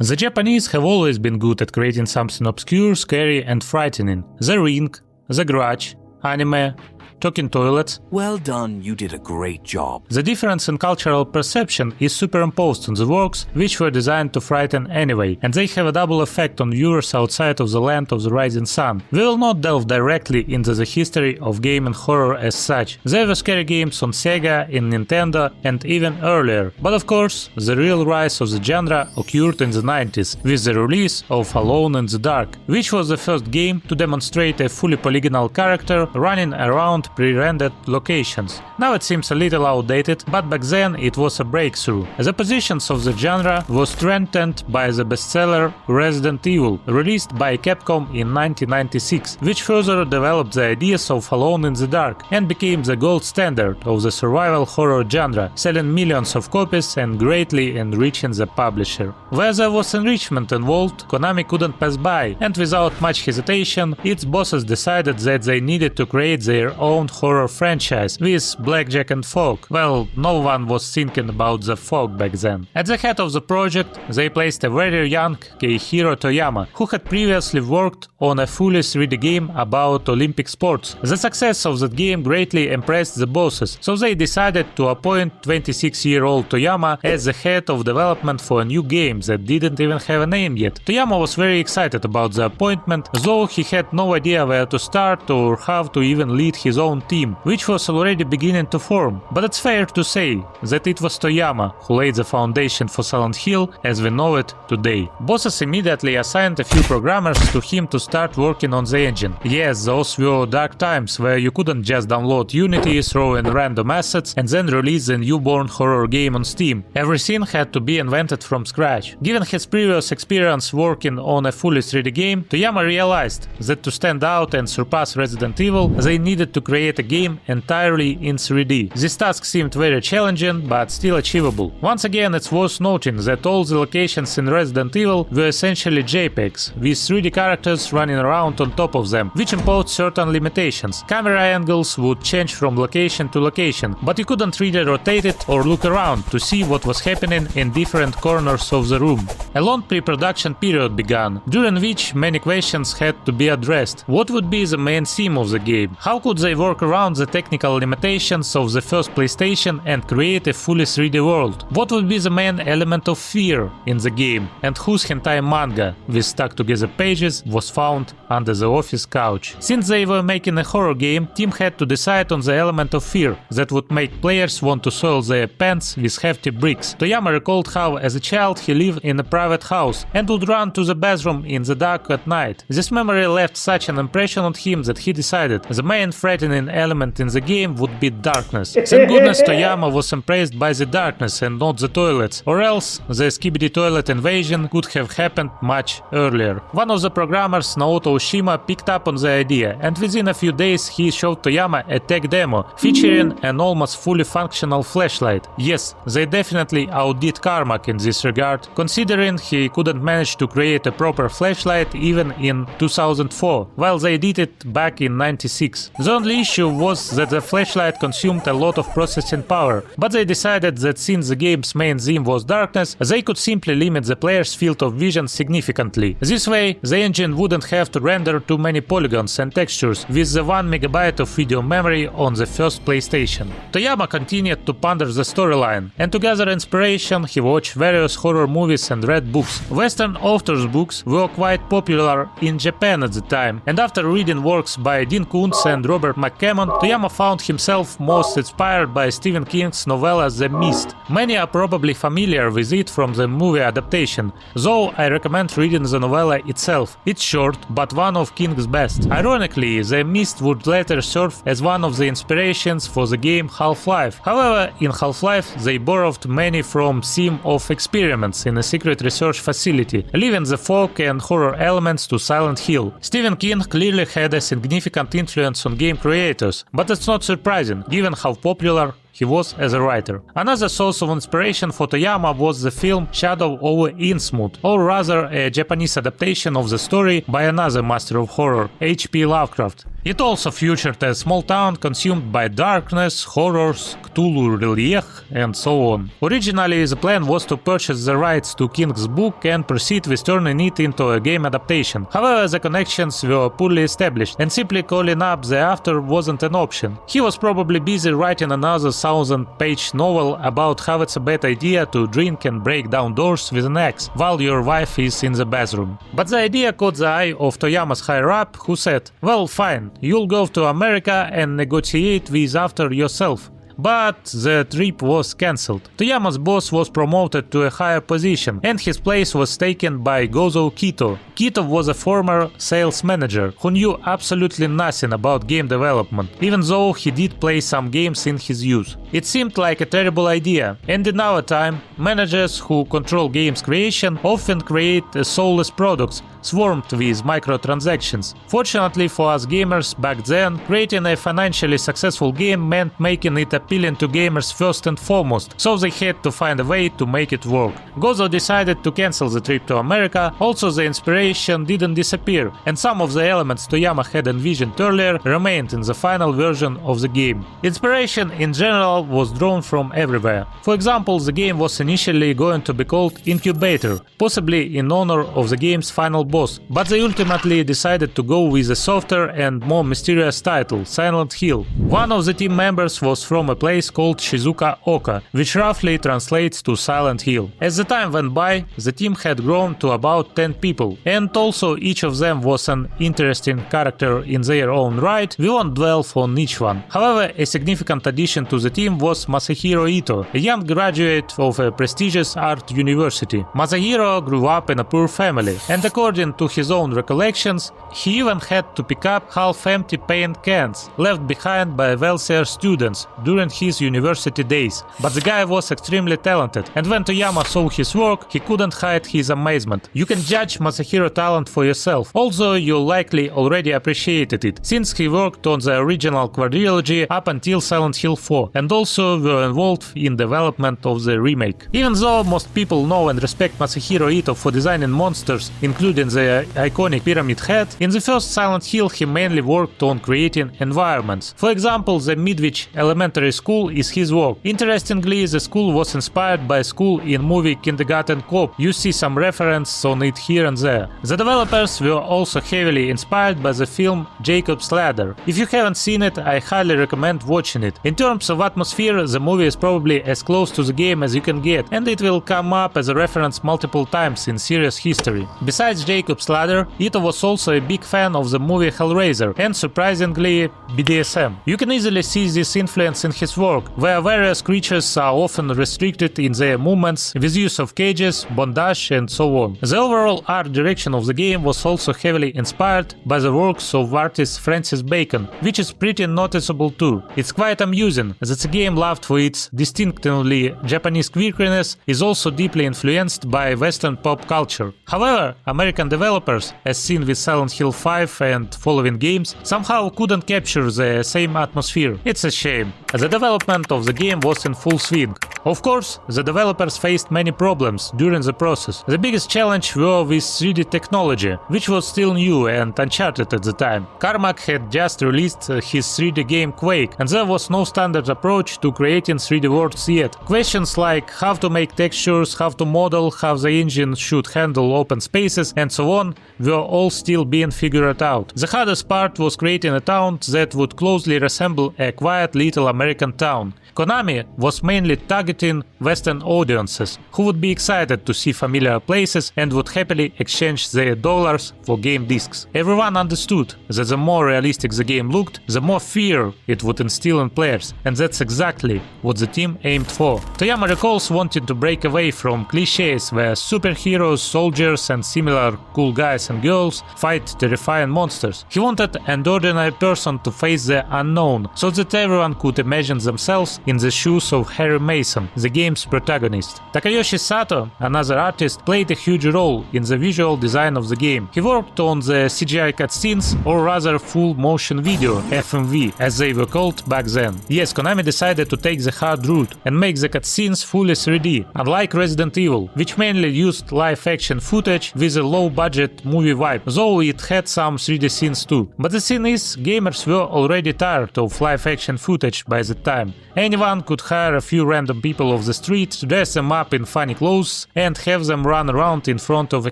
The Japanese have always been good at creating something obscure, scary and frightening. The Ring, The Grudge, anime, talking toilets. Well done, you did a great job. The difference in cultural perception is superimposed on the works, which were designed to frighten anyway, and they have a double effect on viewers outside of the land of the rising sun. We will not delve directly into the history of gaming horror as such. There were scary games on Sega, in Nintendo, and even earlier. But of course, the real rise of the genre occurred in the 90s, with the release of Alone in the Dark, which was the first game to demonstrate a fully polygonal character running around pre-rendered locations. Now it seems a little outdated, but back then it was a breakthrough. The positions of the genre was strengthened by the bestseller Resident Evil, released by Capcom in 1996, which further developed the ideas of Alone in the Dark and became the gold standard of the survival horror genre, selling millions of copies and greatly enriching the publisher. Where there was enrichment involved, Konami couldn't pass by, and without much hesitation, its bosses decided that they needed to create their own horror franchise with Blackjack and Fog. Well, no one was thinking about the Fog back then. At the head of the project, they placed a very young Keihiro Toyama, who had previously worked on a fully 3D game about Olympic sports. The success of that game greatly impressed the bosses, so they decided to appoint 26-year-old Toyama as the head of development for a new game that didn't even have a name yet. Toyama was very excited about the appointment, though he had no idea where to start or how to even lead his own team, which was already beginning to form. But it's fair to say that it was Toyama who laid the foundation for Silent Hill as we know it today. Bosses immediately assigned a few programmers to him to start working on the engine. Yes, those were dark times where you couldn't just download Unity, throw in random assets and then release a newborn horror game on Steam. Everything had to be invented from scratch. Given his previous experience working on a fully 3D game, Toyama realized that to stand out and surpass Resident Evil, they needed to create a game entirely in 3D. This task seemed very challenging, but still achievable. Once again, it's worth noting that all the locations in Resident Evil were essentially JPEGs, with 3D characters running around on top of them, which imposed certain limitations. Camera angles would change from location to location, but you couldn't really rotate it or look around to see what was happening in different corners of the room. A long pre-production period began, during which many questions had to be addressed. What would be the main theme of the game? How could they work around the technical limitations of the first PlayStation and create a fully 3D world? What would be the main element of fear in the game? And whose hentai manga with stuck together pages was found under the office couch? Since they were making a horror game, team had to decide on the element of fear that would make players want to soil their pants with hefty bricks. Toyama recalled how as a child he lived in a private house and would run to the bathroom in the dark at night. This memory left such an impression on him that he decided the main threatening element in the game would be darkness. Thank goodness Toyama was impressed by the darkness and not the toilets, or else the skibidi toilet invasion could have happened much earlier. One of the programmers, Naoto Oshima, picked up on the idea, and within a few days he showed Toyama a tech demo featuring an almost fully functional flashlight. Yes, they definitely outdid Carmack in this regard, considering he couldn't manage to create a proper flashlight even in 2004, while they did it back in 96. The only issue was that the flashlight consumed a lot of processing power, but they decided that since the game's main theme was darkness, they could simply limit the player's field of vision significantly. This way, the engine wouldn't have to render too many polygons and textures with the 1 MB of video memory on the first PlayStation. Toyama continued to ponder the storyline, and to gather inspiration he watched various horror movies and read books. Western authors' books were quite popular in Japan at the time, and after reading works by Dean Koontz and Robert McCammon, Toyama found himself most inspired by Stephen King's novella The Mist. Many are probably familiar with it from the movie adaptation, though I recommend reading the novella itself. It's short, but one of King's best. Ironically, The Mist would later serve as one of the inspirations for the game Half-Life. However, in Half-Life they borrowed many from theme of experiments in a secret research facility, leaving the folk and horror elements to Silent Hill. Stephen King clearly had a significant influence on game creators, but it's not surprising, given how popular he was as a writer. Another source of inspiration for Toyama was the film Shadow over Innsmouth, or rather a Japanese adaptation of the story by another master of horror, H.P. Lovecraft. It also featured a small town consumed by darkness, horrors, Cthulhu relief, and so on. Originally, the plan was to purchase the rights to King's book and proceed with turning it into a game adaptation. However, the connections were poorly established, and simply calling up the author wasn't an option. He was probably busy writing another 1000-page novel about how it's a bad idea to drink and break down doors with an axe while your wife is in the bathroom. But the idea caught the eye of Toyama's higher-up, who said, "Well, fine, you'll go to America and negotiate with author yourself." But the trip was cancelled. Toyama's boss was promoted to a higher position, and his place was taken by Gozo Kito. Kito was a former sales manager who knew absolutely nothing about game development, even though he did play some games in his youth. It seemed like a terrible idea, and in our time, managers who control games creation often create soulless products, swarmed with microtransactions. Fortunately for us gamers back then, creating a financially successful game meant making it appealing to gamers first and foremost, so they had to find a way to make it work. Gozo decided to cancel the trip to America. Also, the inspiration didn't disappear, and some of the elements Toyama had envisioned earlier remained in the final version of the game. Inspiration in general was drawn from everywhere. For example, the game was initially going to be called Incubator, possibly in honor of the game's final boss, but they ultimately decided to go with a softer and more mysterious title, Silent Hill. One of the team members was from a place called Shizuka Oka, which roughly translates to Silent Hill. As the time went by, the team had grown to about 10 people, and also each of them was an interesting character in their own right. We won't dwell on each one. However, a significant addition to the team was Masahiro Ito, a young graduate of a prestigious art university. Masahiro grew up in a poor family, and according to his own recollections, he even had to pick up half-empty paint cans left behind by wealthier students during his university days. But the guy was extremely talented, and when Toyama saw his work, he couldn't hide his amazement. You can judge Masahiro's talent for yourself, although you likely already appreciated it, since he worked on the original quadrilogy up until Silent Hill 4, and also were involved in development of the remake. Even though most people know and respect Masahiro Ito for designing monsters, including the iconic Pyramid Head, in the first Silent Hill he mainly worked on creating environments. For example, the Midwich Elementary School is his work. Interestingly, the school was inspired by a school in movie Kindergarten Cop. You see some reference on it here and there. The developers were also heavily inspired by the film Jacob's Ladder. If you haven't seen it, I highly recommend watching it. In terms of atmosphere, the movie is probably as close to the game as you can get, and it will come up as a reference multiple times in series history. Besides Jacob's Ladder, Ito was also a big fan of the movie Hellraiser and, surprisingly, BDSM. You can easily see this influence in his work, where various creatures are often restricted in their movements with use of cages, bondage, and so on. The overall art direction of the game was also heavily inspired by the works of artist Francis Bacon, which is pretty noticeable too. It's quite amusing that the game, loved for its distinctively Japanese quirkiness, is also deeply influenced by Western pop culture. However, American developers, as seen with Silent Hill 5 and following games, somehow couldn't capture the same atmosphere. It's a shame. The development of the game was in full swing. Of course, the developers faced many problems during the process. The biggest challenge were with 3D technology, which was still new and uncharted at the time. Carmack had just released his 3D game Quake, and there was no standard approach to creating 3D worlds yet. Questions like how to make textures, how to model, how the engine should handle open spaces, and so on were all still being figured out. The hardest part was creating a town that would closely resemble a quiet little American town. Konami was mainly targeting Western audiences, who would be excited to see familiar places and would happily exchange their dollars for game discs. Everyone understood that the more realistic the game looked, the more fear it would instill in players, and that's exactly what the team aimed for. Toyama recalls wanting to break away from cliches where superheroes, soldiers, and similar cool guys and girls fight terrifying monsters. He wanted an ordinary person to face the unknown, so that everyone could imagine imagined themselves in the shoes of Harry Mason, the game's protagonist. Takayoshi Sato, another artist, played a huge role in the visual design of the game. He worked on the CGI cutscenes, or rather full motion video, FMV, as they were called back then. Yes, Konami decided to take the hard route and make the cutscenes fully 3D, unlike Resident Evil, which mainly used live-action footage with a low-budget movie vibe, though it had some 3D scenes too. But the thing is, gamers were already tired of live-action footage by that time. Anyone could hire a few random people off the street, dress them up in funny clothes, and have them run around in front of a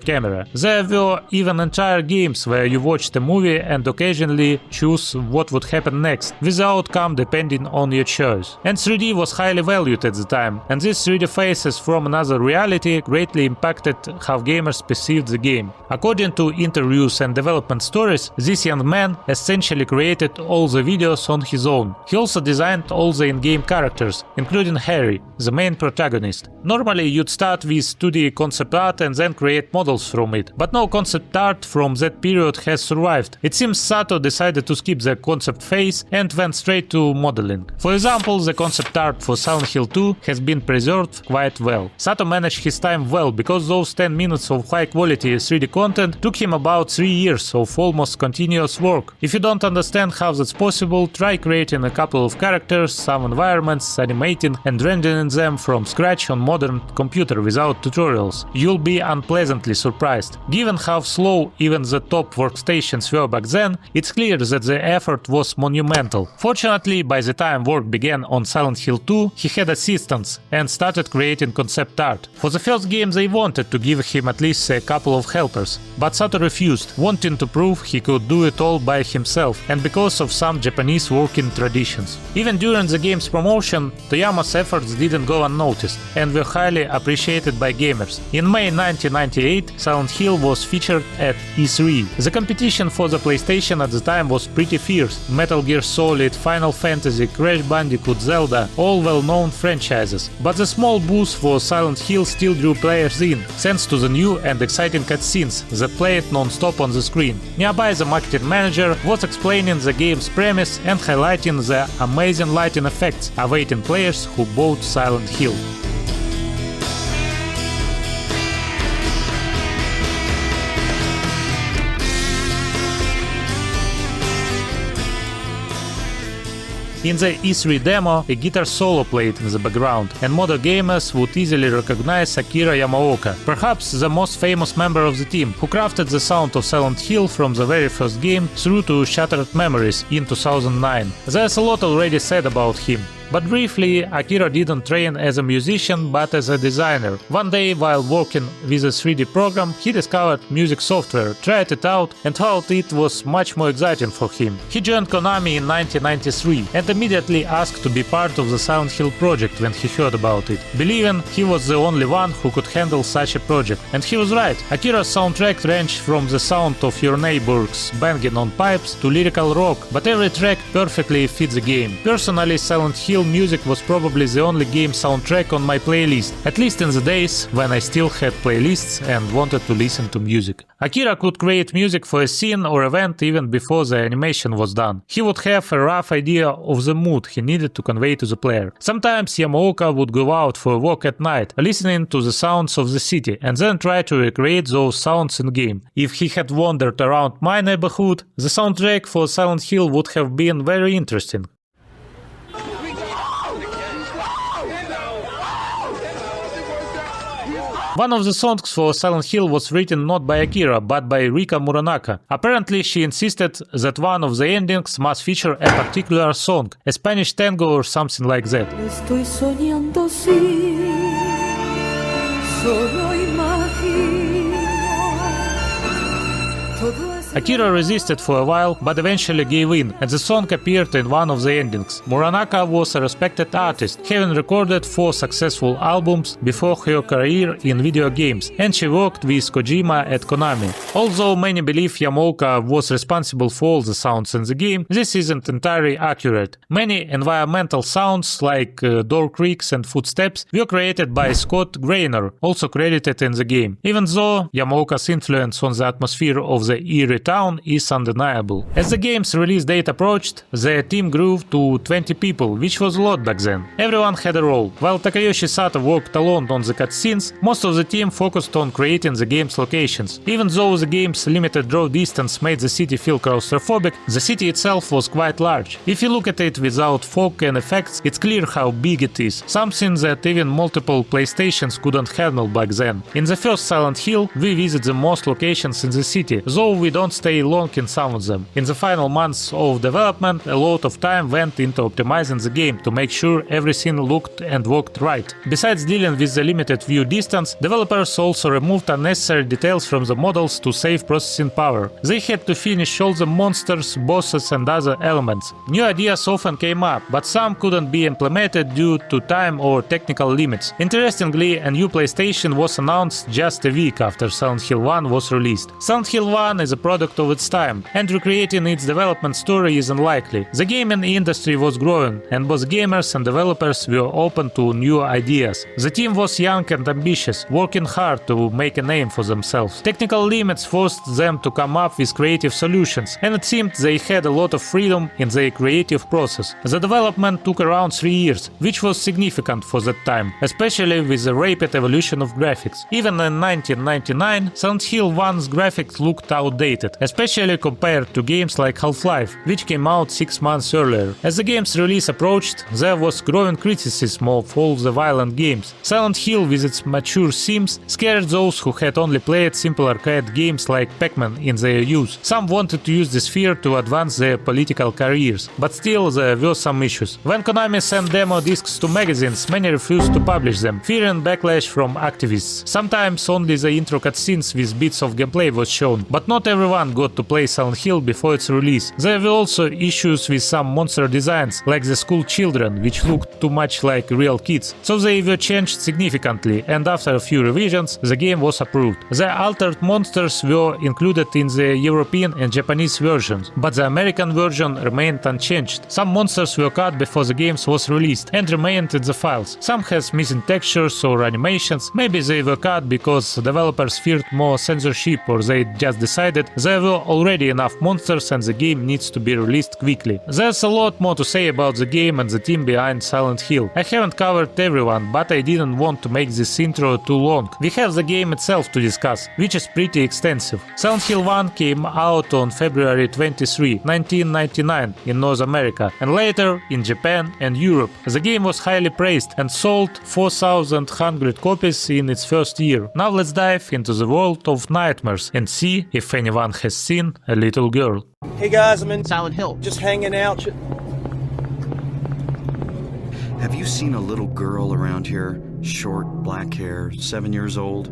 camera. There were even entire games where you watched a movie and occasionally choose what would happen next, with the outcome depending on your choice. And 3D was highly valued at the time, and these 3D faces from another reality greatly impacted how gamers perceived the game. According to interviews and development stories, this young man essentially created all the videos on his own. He also designed all the in-game characters, including Harry, the main protagonist. Normally you'd start with 2D concept art and then create models from it, but no concept art from that period has survived. It seems Sato decided to skip the concept phase and went straight to modeling. For example, the concept art for Silent Hill 2 has been preserved quite well. Sato managed his time well, because those 10 minutes of high quality 3D content took him about 3 years of almost continuous work. If you don't understand how that's possible, try creating a couple of characters, some environments, animating and rendering them from scratch on modern computer without tutorials. You'll be unpleasantly surprised. Given how slow even the top workstations were back then, it's clear that the effort was monumental. Fortunately, by the time work began on Silent Hill 2, he had assistants and started creating concept art. For the first game they wanted to give him at least a couple of helpers, but Sato refused, wanting to prove he could do it all by himself, and because of some Japanese working traditions. Even during the game's promotion, Toyama's efforts didn't go unnoticed and were highly appreciated by gamers. In May 1998, Silent Hill was featured at E3. The competition for the PlayStation at the time was pretty fierce. Metal Gear Solid, Final Fantasy, Crash Bandicoot, Zelda, all well-known franchises. But the small booth for Silent Hill still drew players in, thanks to the new and exciting cutscenes that played non-stop on the screen. Nearby, the marketing manager was explaining the game's premise and highlighting the amazing lighting effects awaiting players who bought Silent Hill. In the E3 demo, a guitar solo played in the background, and modern gamers would easily recognize Akira Yamaoka, perhaps the most famous member of the team, who crafted the sound of Silent Hill from the very first game through to Shattered Memories in 2009. There's a lot already said about him. But briefly, Akira didn't train as a musician but as a designer. One day, while working with a 3D program, he discovered music software, tried it out, and thought it was much more exciting for him. He joined Konami in 1993 and immediately asked to be part of the Silent Hill project when he heard about it, believing he was the only one who could handle such a project. And he was right. Akira's soundtrack ranged from the sound of your neighbors banging on pipes to lyrical rock, but every track perfectly fits the game. Personally, Silent Hill music was probably the only game soundtrack on my playlist, at least in the days when I still had playlists and wanted to listen to music. Akira could create music for a scene or event even before the animation was done. He would have a rough idea of the mood he needed to convey to the player. Sometimes Yamaoka would go out for a walk at night, listening to the sounds of the city, and then try to recreate those sounds in game. If he had wandered around my neighborhood, the soundtrack for Silent Hill would have been very interesting. One of the songs for Silent Hill was written not by Akira, but by Rika Muranaka. Apparently, she insisted that one of the endings must feature a particular song, a Spanish tango or something like that. Estoy soñando, sí, solo imagino todo. Akira resisted for a while, but eventually gave in, and the song appeared in one of the endings. Muranaka was a respected artist, having recorded 4 successful albums before her career in video games, and she worked with Kojima at Konami. Although many believe Yamaoka was responsible for all the sounds in the game, this isn't entirely accurate. Many environmental sounds, like door creaks and footsteps, were created by Scott Greiner, also credited in the game, even though Yamaoka's influence on the atmosphere of the eerie town is undeniable. As the game's release date approached, the team grew to 20 people, which was a lot back then. Everyone had a role. While Takayoshi Sato worked alone on the cutscenes, most of the team focused on creating the game's locations. Even though the game's limited draw distance made the city feel claustrophobic, the city itself was quite large. If you look at it without fog and effects, it's clear how big it is, something that even multiple PlayStations couldn't handle back then. In the first Silent Hill, we visit the most locations in the city, though we don't stay long in some of them. In the final months of development, a lot of time went into optimizing the game to make sure everything looked and worked right. Besides dealing with the limited view distance, developers also removed unnecessary details from the models to save processing power. They had to finish all the monsters, bosses and other elements. New ideas often came up, but some couldn't be implemented due to time or technical limits. Interestingly, a new PlayStation was announced just a week after Silent Hill 1 was released. Silent Hill 1 is a product of its time, and recreating its development story is unlikely. The gaming industry was growing, and both gamers and developers were open to new ideas. The team was young and ambitious, working hard to make a name for themselves. Technical limits forced them to come up with creative solutions, and it seemed they had a lot of freedom in their creative process. The development took around 3 years, which was significant for that time, especially with the rapid evolution of graphics. Even in 1999, Silent Hill 1's graphics looked outdated, especially compared to games like Half-Life, which came out 6 months earlier. As the game's release approached, there was growing criticism of all the violent games. Silent Hill, with its mature themes, scared those who had only played simple arcade games like Pac-Man in their youth. Some wanted to use this fear to advance their political careers, but still there were some issues. When Konami sent demo discs to magazines, many refused to publish them, fearing backlash from activists. Sometimes only the intro cutscenes with bits of gameplay was shown, but not everyone got to play Silent Hill before its release. There were also issues with some monster designs, like the school children, which looked too much like real kids, so they were changed significantly, and after a few revisions, the game was approved. The altered monsters were included in the European and Japanese versions, but the American version remained unchanged. Some monsters were cut before the game was released and remained in the files. Some has missing textures or animations. Maybe they were cut because developers feared more censorship, or they just decided there were already enough monsters and the game needs to be released quickly. There's a lot more to say about the game and the team behind Silent Hill. I haven't covered everyone, but I didn't want to make this intro too long. We have the game itself to discuss, which is pretty extensive. Silent Hill 1 came out on February 23, 1999 in North America, and later in Japan and Europe. The game was highly praised and sold 4,100 copies in its first year. Now let's dive into the world of nightmares and see if anyone has seen a little girl. Hey guys, I'm in Silent Hill. just hanging out. Have you seen a little girl around here? Short, black hair, 7 years old?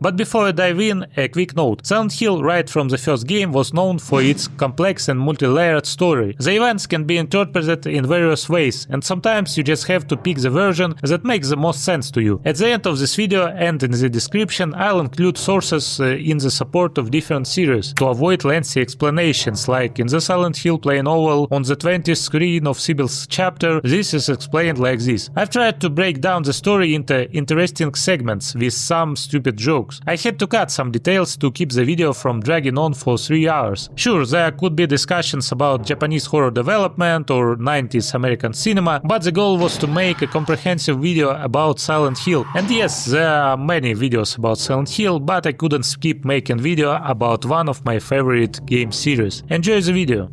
But before I dive in, a quick note. Silent Hill, right from the first game, was known for its complex and multi-layered story. The events can be interpreted in various ways, and sometimes you just have to pick the version that makes the most sense to you. At the end of this video and in the description, I'll include sources in the support of different series to avoid lengthy explanations, like in the Silent Hill play novel, on the 20th screen of Sibyl's chapter, this is explained like this. I've tried to break down the story into interesting segments with some stupid jokes. I had to cut some details to keep the video from dragging on for 3 hours. Sure, there could be discussions about Japanese horror development or 90s American cinema, but the goal was to make a comprehensive video about Silent Hill. And yes, there are many videos about Silent Hill, but I couldn't skip making video about one of my favorite game series. Enjoy the video!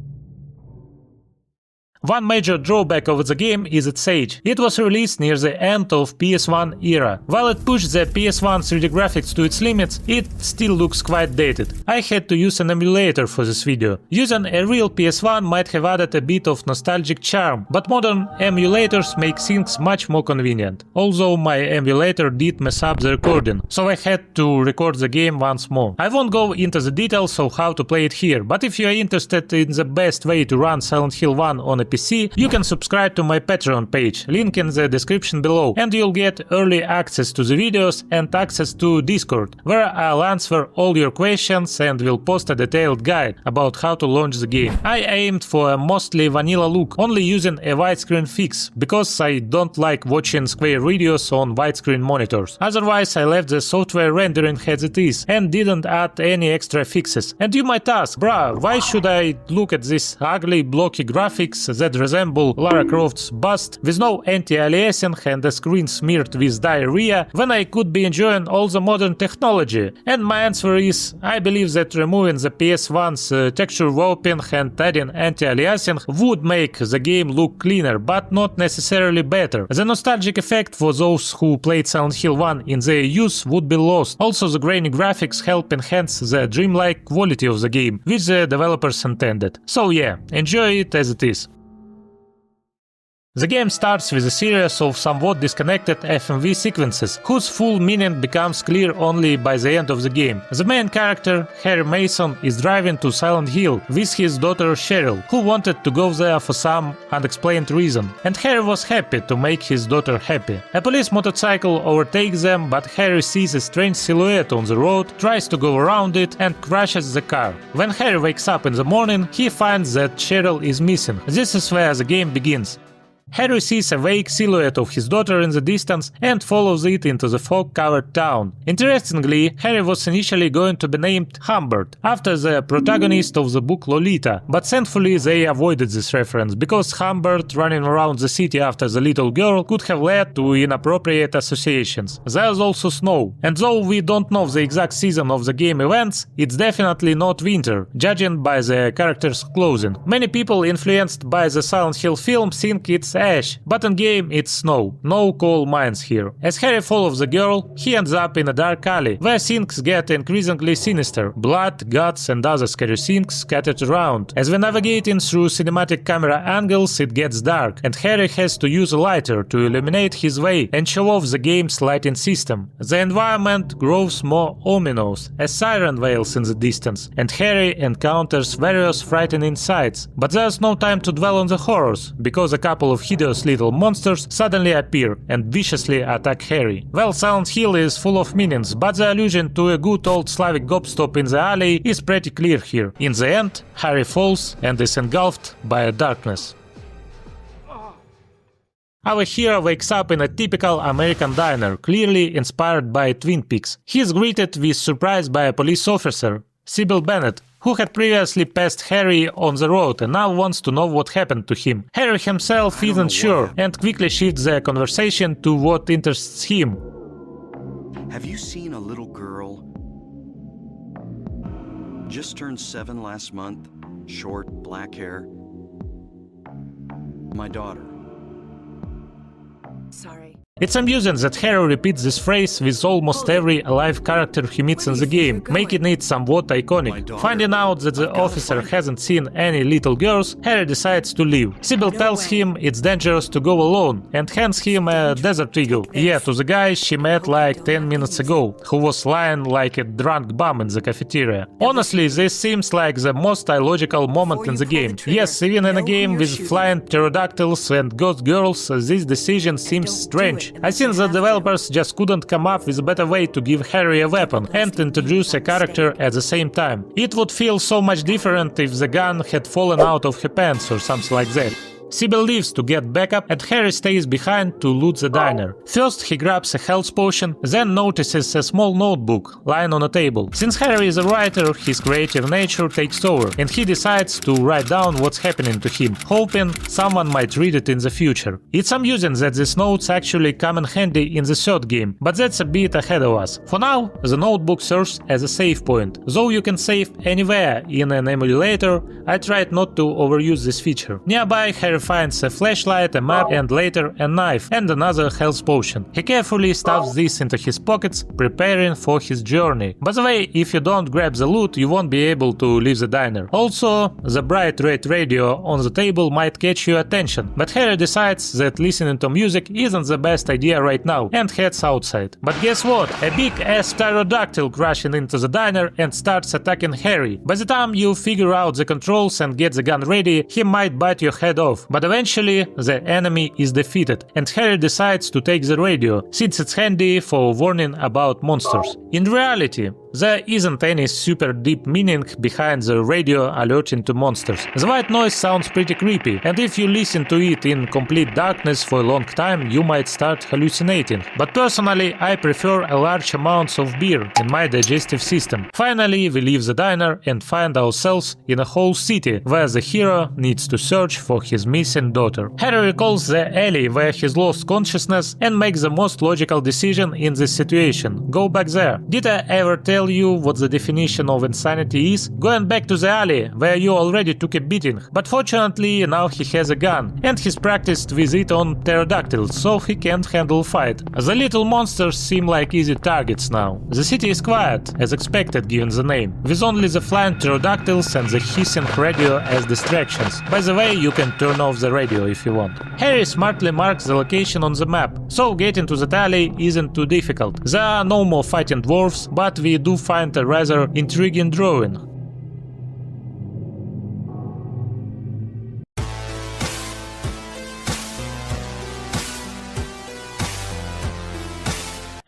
One major drawback of the game is its age. It was released near the end of PS1 era. While it pushed the PS1 3D graphics to its limits, it still looks quite dated. I had to use an emulator for this video. Using a real PS1 might have added a bit of nostalgic charm, but modern emulators make things much more convenient. Although my emulator did mess up the recording, so I had to record the game once more. I won't go into the details of how to play it here, but if you are interested in the best way to run Silent Hill 1 on a PC, you can subscribe to my Patreon page, link in the description below, and you'll get early access to the videos and access to Discord, where I'll answer all your questions and will post a detailed guide about how to launch the game. I aimed for a mostly vanilla look, only using a widescreen fix, because I don't like watching square videos on widescreen monitors. Otherwise, I left the software rendering as it is and didn't add any extra fixes. And you might ask, bruh, why should I look at this ugly blocky graphics that resemble Lara Croft's bust with no anti-aliasing and a screen smeared with diarrhea when I could be enjoying all the modern technology? And my answer is, I believe that removing the PS1's texture warping and adding anti-aliasing would make the game look cleaner, but not necessarily better. The nostalgic effect for those who played Silent Hill 1 in their youth would be lost. Also, the grainy graphics help enhance the dreamlike quality of the game, which the developers intended. So yeah, enjoy it as it is. The game starts with a series of somewhat disconnected FMV sequences, whose full meaning becomes clear only by the end of the game. The main character, Harry Mason, is driving to Silent Hill with his daughter Cheryl, who wanted to go there for some unexplained reason, and Harry was happy to make his daughter happy. A police motorcycle overtakes them, but Harry sees a strange silhouette on the road, tries to go around it, and crashes the car. When Harry wakes up in the morning, he finds that Cheryl is missing. This is where the game begins. Harry sees a vague silhouette of his daughter in the distance and follows it into the fog-covered town. Interestingly, Harry was initially going to be named Humbert, after the protagonist of the book Lolita, but thankfully they avoided this reference, because Humbert running around the city after the little girl could have led to inappropriate associations. There's also snow, and though we don't know the exact season of the game events, it's definitely not winter, judging by the characters' clothing. Many people influenced by the Silent Hill film think it's ash, but in game it's snow. No coal mines here. As Harry follows the girl, he ends up in a dark alley, where things get increasingly sinister. Blood, guts and other scary things scattered around. As we navigate in through cinematic camera angles, it gets dark, and Harry has to use a lighter to illuminate his way and show off the game's lighting system. The environment grows more ominous, as siren wails in the distance, and Harry encounters various frightening sights. But there's no time to dwell on the horrors, because a couple of hideous little monsters suddenly appear and viciously attack Harry. Well, Silent Hill is full of minions, but the allusion to a good old Slavic gobstop in the alley is pretty clear here. In the end, Harry falls and is engulfed by a darkness. Our hero wakes up in a typical American diner, clearly inspired by Twin Peaks. He is greeted with surprise by a police officer, Sybil Bennett, who had previously passed Harry on the road and now wants to know what happened to him. Harry himself isn't sure and quickly shifts the conversation to what interests him. Have you seen a little girl? Just turned 7 last month, short, black hair. My daughter. Sorry. It's amusing that Harry repeats this phrase with almost every alive character he meets in the game, making it somewhat iconic. Finding out that the officer hasn't seen any little girls, Harry decides to leave. Sybil tells him it's dangerous to go alone and hands him a desert eagle, to the guy she met like 10 minutes ago, who was lying like a drunk bum in the cafeteria. Honestly, this seems like the most illogical moment in the game. Yes, even in a game with flying pterodactyls and ghost girls, this decision seems strange. I think the developers just couldn't come up with a better way to give Harry a weapon and introduce a character at the same time. It would feel so much different if the gun had fallen out of her pants or something like that. Sybil leaves to get backup and Harry stays behind to loot the diner. First he grabs a health potion, then notices a small notebook lying on a table. Since Harry is a writer, his creative nature takes over and he decides to write down what's happening to him, hoping someone might read it in the future. It's amusing that these notes actually come in handy in the third game, but that's a bit ahead of us. For now, the notebook serves as a save point. Though you can save anywhere in an emulator, I tried not to overuse this feature. Nearby, Harry finds a flashlight, a map, and later a knife and another health potion. He carefully stuffs this into his pockets, preparing for his journey. By the way, if you don't grab the loot, you won't be able to leave the diner. Also, the bright red radio on the table might catch your attention, but Harry decides that listening to music isn't the best idea right now and heads outside. But guess what? A big-ass pterodactyl crashing into the diner and starts attacking Harry. By the time you figure out the controls and get the gun ready, he might bite your head off. But eventually the enemy is defeated and Harry decides to take the radio, since it's handy for warning about monsters. In reality, there isn't any super deep meaning behind the radio alerting to monsters. The white noise sounds pretty creepy, and if you listen to it in complete darkness for a long time, you might start hallucinating. But personally, I prefer a large amounts of beer in my digestive system. Finally, we leave the diner and find ourselves in a whole city where the hero needs to search for his missing daughter. Harry recalls the alley where he's lost consciousness and makes the most logical decision in this situation: go back there. Did I ever tell you what the definition of insanity is? Going back to the alley where you already took a beating, but fortunately now he has a gun and he's practiced with it on pterodactyls, so he can't handle fight. The little monsters seem like easy targets now. The city is quiet, as expected given the name, with only the flying pterodactyls and the hissing radio as distractions. By the way, you can turn off the radio if you want. Harry smartly marks the location on the map, so getting to the alley isn't too difficult. There are no more fighting dwarves, but we do find a rather intriguing drawing.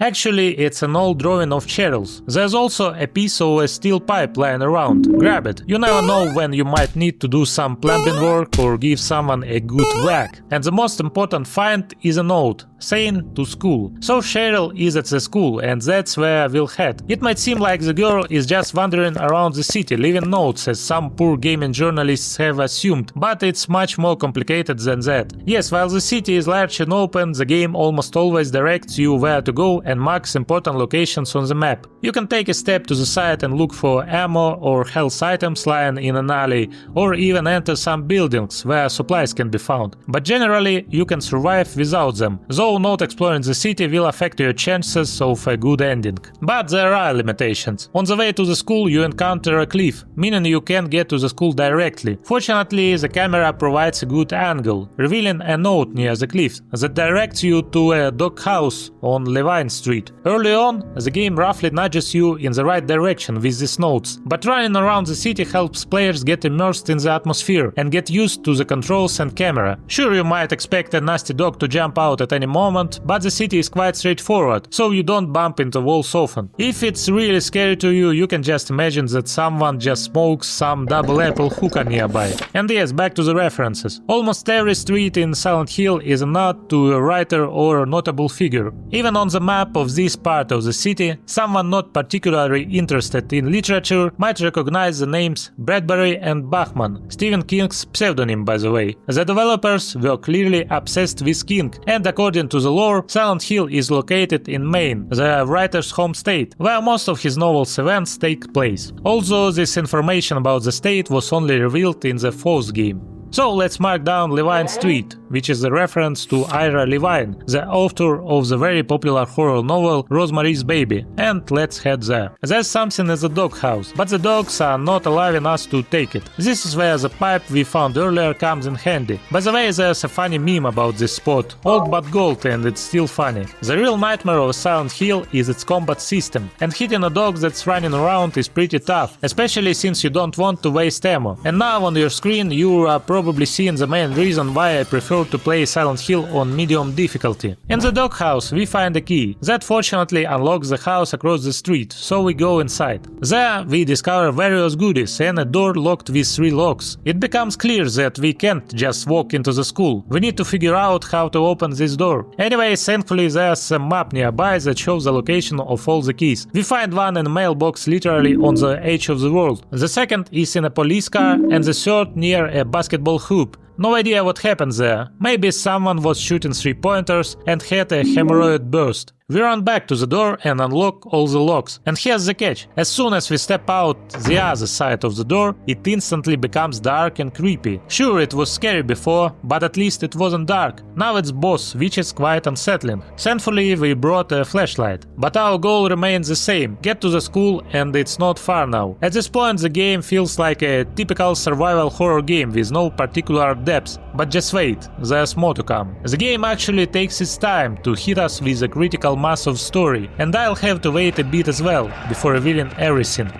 Actually, it's an old drawing of Cheryl's. There's also a piece of a steel pipe lying around. Grab it. You never know when you might need to do some plumbing work or give someone a good whack. And the most important find is a note saying to school. So Cheryl is at the school, and that's where we'll head. It might seem like the girl is just wandering around the city leaving notes, as some poor gaming journalists have assumed, but it's much more complicated than that. Yes, while the city is large and open, the game almost always directs you where to go and marks important locations on the map. You can take a step to the side and look for ammo or health items lying in an alley, or even enter some buildings where supplies can be found. But generally, you can survive without them, though not exploring the city will affect your chances of a good ending. But there are limitations. On the way to the school you encounter a cliff, meaning you can't get to the school directly. Fortunately, the camera provides a good angle, revealing a note near the cliff that directs you to a doghouse on Levine Street. Early on, the game roughly nudges you in the right direction with these notes, but running around the city helps players get immersed in the atmosphere and get used to the controls and camera. Sure, you might expect a nasty dog to jump out at any moment, but the city is quite straightforward, so you don't bump into walls often. If it's really scary to you, you can just imagine that someone just smokes some double apple hookah nearby. And yes, back to the references. Almost every street in Silent Hill is a nod to a writer or a notable figure. Even on the map of this part of the city, someone not particularly interested in literature might recognize the names Bradbury and Bachman, Stephen King's pseudonym by the way. The developers were clearly obsessed with King, and according to the lore, Silent Hill is located in Maine, the writer's home state, where most of his novel's events take place. Although this information about the state was only revealed in the fourth game. So let's mark down Levine Street, which is a reference to Ira Levine, the author of the very popular horror novel Rosemary's Baby, and let's head there. There's something in the doghouse, but the dogs are not allowing us to take it. This is where the pipe we found earlier comes in handy. By the way, there's a funny meme about this spot, old but gold, and it's still funny. The real nightmare of Silent Hill is its combat system, and hitting a dog that's running around is pretty tough, especially since you don't want to waste ammo. And now on your screen you are probably seeing the main reason why I prefer to play Silent Hill on medium difficulty. In the doghouse we find a key that fortunately unlocks the house across the street, so we go inside. There we discover various goodies and a door locked with 3 locks. It becomes clear that we can't just walk into the school, we need to figure out how to open this door. Anyway, thankfully there's a map nearby that shows the location of all the keys. We find one in a mailbox literally on the edge of the world, the second is in a police car, and the third near a basketball hoop. No idea what happened there. Maybe someone was shooting 3-pointers and had a hemorrhoid burst. We run back to the door and unlock all the locks. And here's the catch. As soon as we step out the other side of the door, it instantly becomes dark and creepy. Sure, it was scary before, but at least it wasn't dark. Now it's boss, which is quite unsettling. Thankfully, we brought a flashlight. But our goal remains the same. Get to the school, and it's not far now. At this point, the game feels like a typical survival horror game with no particular depth. But just wait, there's more to come. The game actually takes its time to hit us with a critical mass of story, and I'll have to wait a bit as well before revealing everything.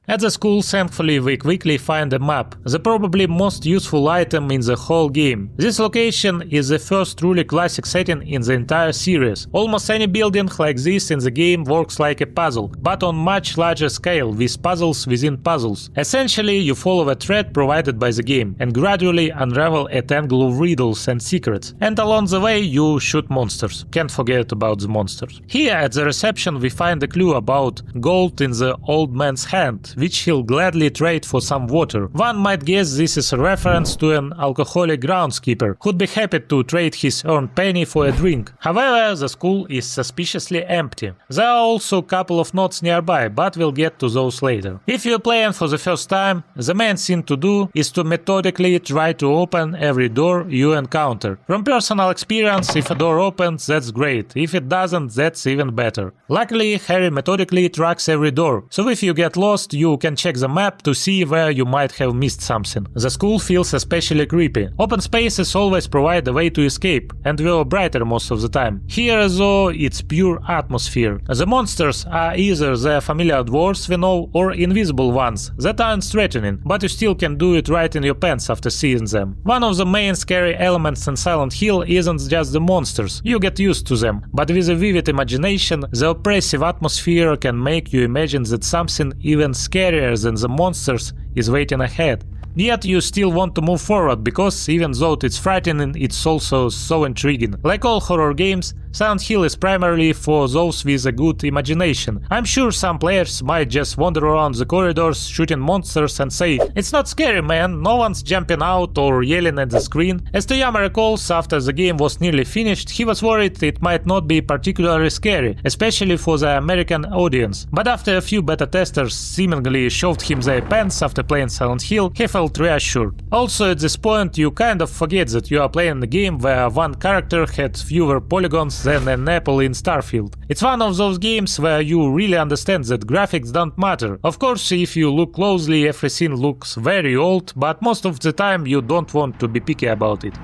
At the school, thankfully, we quickly find a map, the probably most useful item in the whole game. This location is the first truly classic setting in the entire series. Almost any building like this in the game works like a puzzle, but on much larger scale, with puzzles within puzzles. Essentially, you follow a thread provided by the game, and gradually unravel a tangle of riddles and secrets. And along the way, you shoot monsters. Can't forget about the monsters. Here at the reception, we find a clue about gold in the old man's hand, which he'll gladly trade for some water. One might guess this is a reference to an alcoholic groundskeeper who'd be happy to trade his earned penny for a drink. However, the school is suspiciously empty. There are also a couple of notes nearby, but we'll get to those later. If you're playing for the first time, the main thing to do is to methodically try to open every door you encounter. From personal experience, if a door opens, that's great. If it doesn't, that's even better. Luckily, Harry methodically tracks every door, so if you get lost, you can check the map to see where you might have missed something. The school feels especially creepy. Open spaces always provide a way to escape, and were brighter most of the time. Here, though, it's pure atmosphere. The monsters are either the familiar dwarves we know or invisible ones that aren't threatening, but you still can do it right in your pants after seeing them. One of the main scary elements in Silent Hill isn't just the monsters, you get used to them, but with a vivid imagination, the oppressive atmosphere can make you imagine that something even scarier than the monsters is waiting ahead. Yet you still want to move forward because even though it's frightening, it's also so intriguing. Like all horror games, Silent Hill is primarily for those with a good imagination. I'm sure some players might just wander around the corridors shooting monsters and say, "It's not scary, man, no one's jumping out or yelling at the screen." As Toyama recalls, after the game was nearly finished, he was worried it might not be particularly scary, especially for the American audience. But after a few beta testers seemingly shoved him their pants after playing Silent Hill, he felt reassured. Also, at this point, you kind of forget that you are playing a game where one character had fewer polygons than an apple in Starfield. It's one of those games where you really understand that graphics don't matter. Of course, if you look closely, everything looks very old, but most of the time you don't want to be picky about it.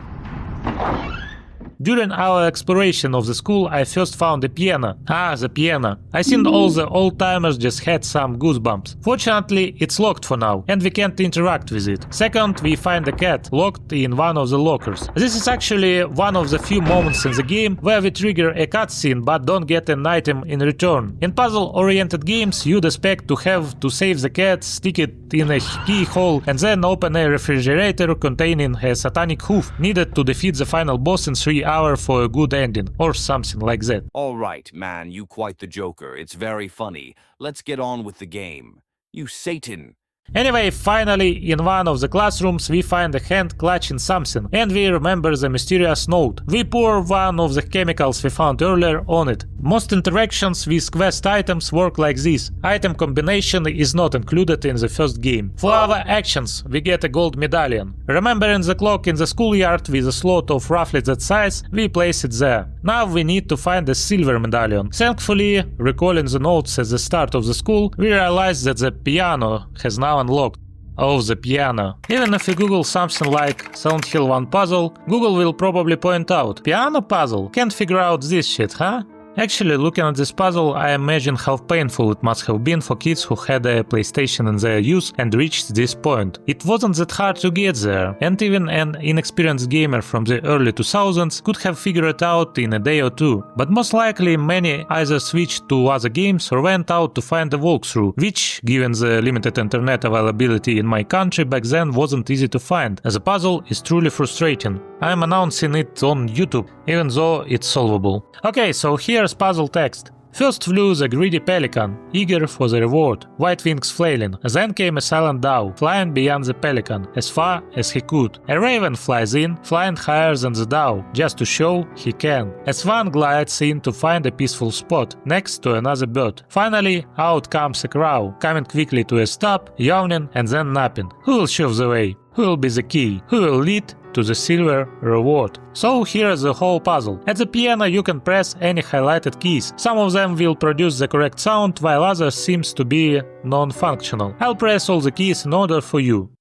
During our exploration of the school, I first found a piano. The piano. I think all the old-timers just had some goosebumps. Fortunately, it's locked for now, and we can't interact with it. Second, we find a cat locked in one of the lockers. This is actually one of the few moments in the game where we trigger a cutscene but don't get an item in return. In puzzle-oriented games, you'd expect to have to save the cat, stick it in a keyhole, and then open a refrigerator containing a satanic hoof needed to defeat the final boss in 3 hours for a good ending, or something like that. Alright, man, you quite the joker. It's very funny. Let's get on with the game. You Satan. Anyway, finally, in one of the classrooms we find a hand clutching something, and we remember the mysterious note. We pour one of the chemicals we found earlier on it. Most interactions with quest items work like this. Item combination is not included in the first game. For our actions, we get a gold medallion. Remembering the clock in the schoolyard with a slot of roughly that size, we place it there. Now we need to find a silver medallion. Thankfully, recalling the notes at the start of the school, we realize that the piano has now unlocked. Oh, the piano. Even if you Google something like Silent Hill 1 puzzle, Google will probably point out, "Piano puzzle? Can't figure out this shit, huh?" Actually, looking at this puzzle, I imagine how painful it must have been for kids who had a PlayStation in their youth and reached this point. It wasn't that hard to get there, and even an inexperienced gamer from the early 2000s could have figured it out in a day or two. But most likely many either switched to other games or went out to find a walkthrough, which, given the limited internet availability in my country back then, wasn't easy to find. The puzzle is truly frustrating. I'm announcing it on YouTube, even though it's solvable. Okay, so here's puzzle text. First flew the greedy pelican, eager for the reward, white wings flailing. Then came a silent dove, flying beyond the pelican, as far as he could. A raven flies in, flying higher than the dove, just to show he can. A swan glides in to find a peaceful spot, next to another bird. Finally, out comes a crow, coming quickly to a stop, yawning and then napping. Who will show the way? Who will be the key? Who will lead to the silver reward? So here's the whole puzzle. At the piano you can press any highlighted keys. Some of them will produce the correct sound, while others seems to be non-functional. I'll press all the keys in order for you.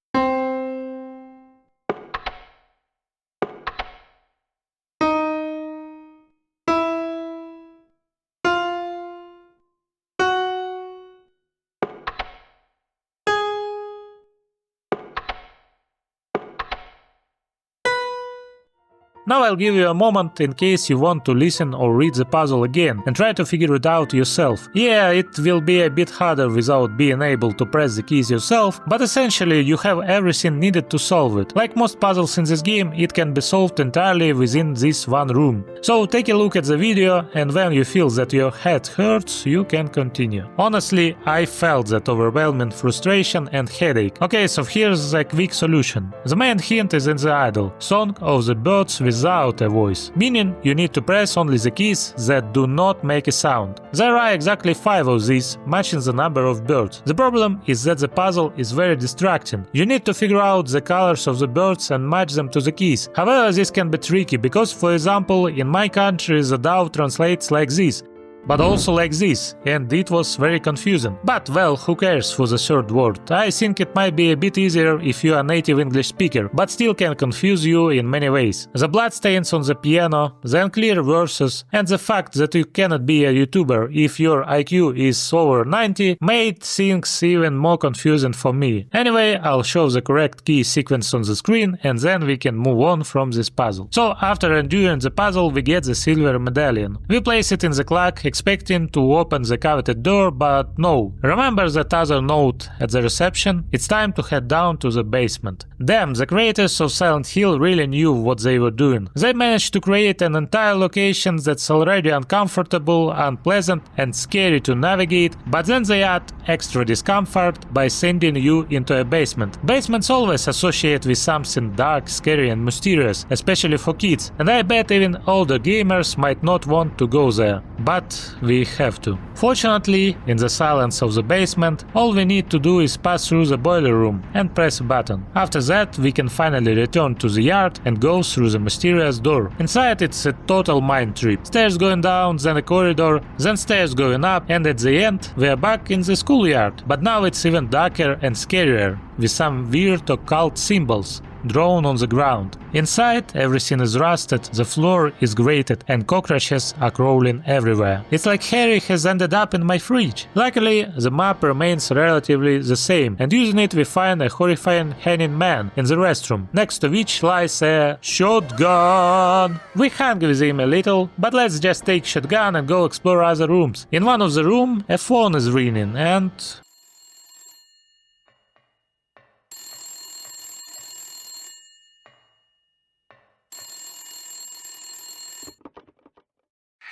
Now I'll give you a moment in case you want to listen or read the puzzle again and try to figure it out yourself. Yeah, it will be a bit harder without being able to press the keys yourself, but essentially you have everything needed to solve it. Like most puzzles in this game, it can be solved entirely within this one room. So take a look at the video, and when you feel that your head hurts, you can continue. Honestly, I felt that overwhelming frustration and headache. Okay, so here's a quick solution. The main hint is in the idle, Song of the Birds without a voice, meaning you need to press only the keys that do not make a sound. There are exactly 5 of these, matching the number of birds. The problem is that the puzzle is very distracting. You need to figure out the colors of the birds and match them to the keys. However, this can be tricky because, for example, in my country the dove translates like this, but also like this, and it was very confusing. But well, who cares for the third word? I think it might be a bit easier if you are a native English speaker, but still can confuse you in many ways. The bloodstains on the piano, the unclear verses, and the fact that you cannot be a YouTuber if your IQ is over 90 made things even more confusing for me. Anyway, I'll show the correct key sequence on the screen, and then we can move on from this puzzle. So after enduring the puzzle, we get the silver medallion. We place it in the clock, expecting to open the coveted door, but no. Remember that other note at the reception? It's time to head down to the basement. Damn, the creators of Silent Hill really knew what they were doing. They managed to create an entire location that's already uncomfortable, unpleasant, and scary to navigate, but then they add extra discomfort by sending you into a basement. Basements always associate with something dark, scary, and mysterious, especially for kids, and I bet even older gamers might not want to go there. But we have to. Fortunately, in the silence of the basement, all we need to do is pass through the boiler room and press a button. After that, we can finally return to the yard and go through the mysterious door. Inside, it's a total mind trip. Stairs going down, then a corridor, then stairs going up, and at the end, we are back in the schoolyard. But now it's even darker and scarier, with some weird occult symbols drawn on the ground. Inside, everything is rusted, the floor is grated, and cockroaches are crawling everywhere. It's like Harry has ended up in my fridge. Luckily, the map remains relatively the same, and using it we find a horrifying hanging man in the restroom, next to which lies a shotgun. We hang with him a little, but let's just take shotgun and go explore other rooms. In one of the rooms, a phone is ringing, and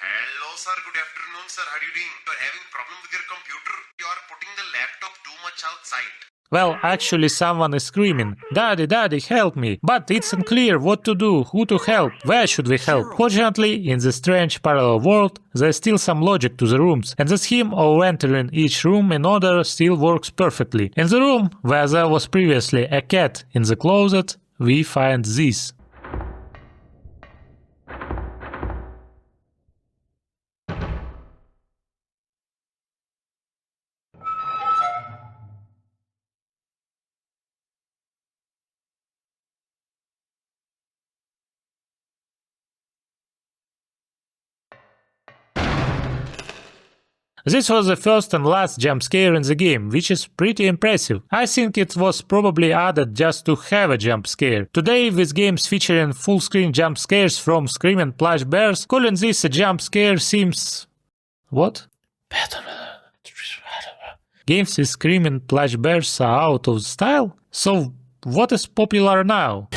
Hello sir, good afternoon sir, how are you doing? You're having problem with your computer? You are putting the laptop too much outside. well, actually someone is screaming, "Daddy, daddy, help me!" But it's unclear what to do, who to help, where should we help. Fortunately, in this strange parallel world, there's still some logic to the rooms, and the scheme of entering each room in order still works perfectly. In the room, where there was previously a cat in the closet, we find this. This was the first and last jump scare in the game, which is pretty impressive. I think it was probably added just to have a jump scare. Today, with games featuring full-screen jump scares from screaming plush bears, calling this a jump scare seems... what? Games with screaming plush bears are out of style? So, what is popular now?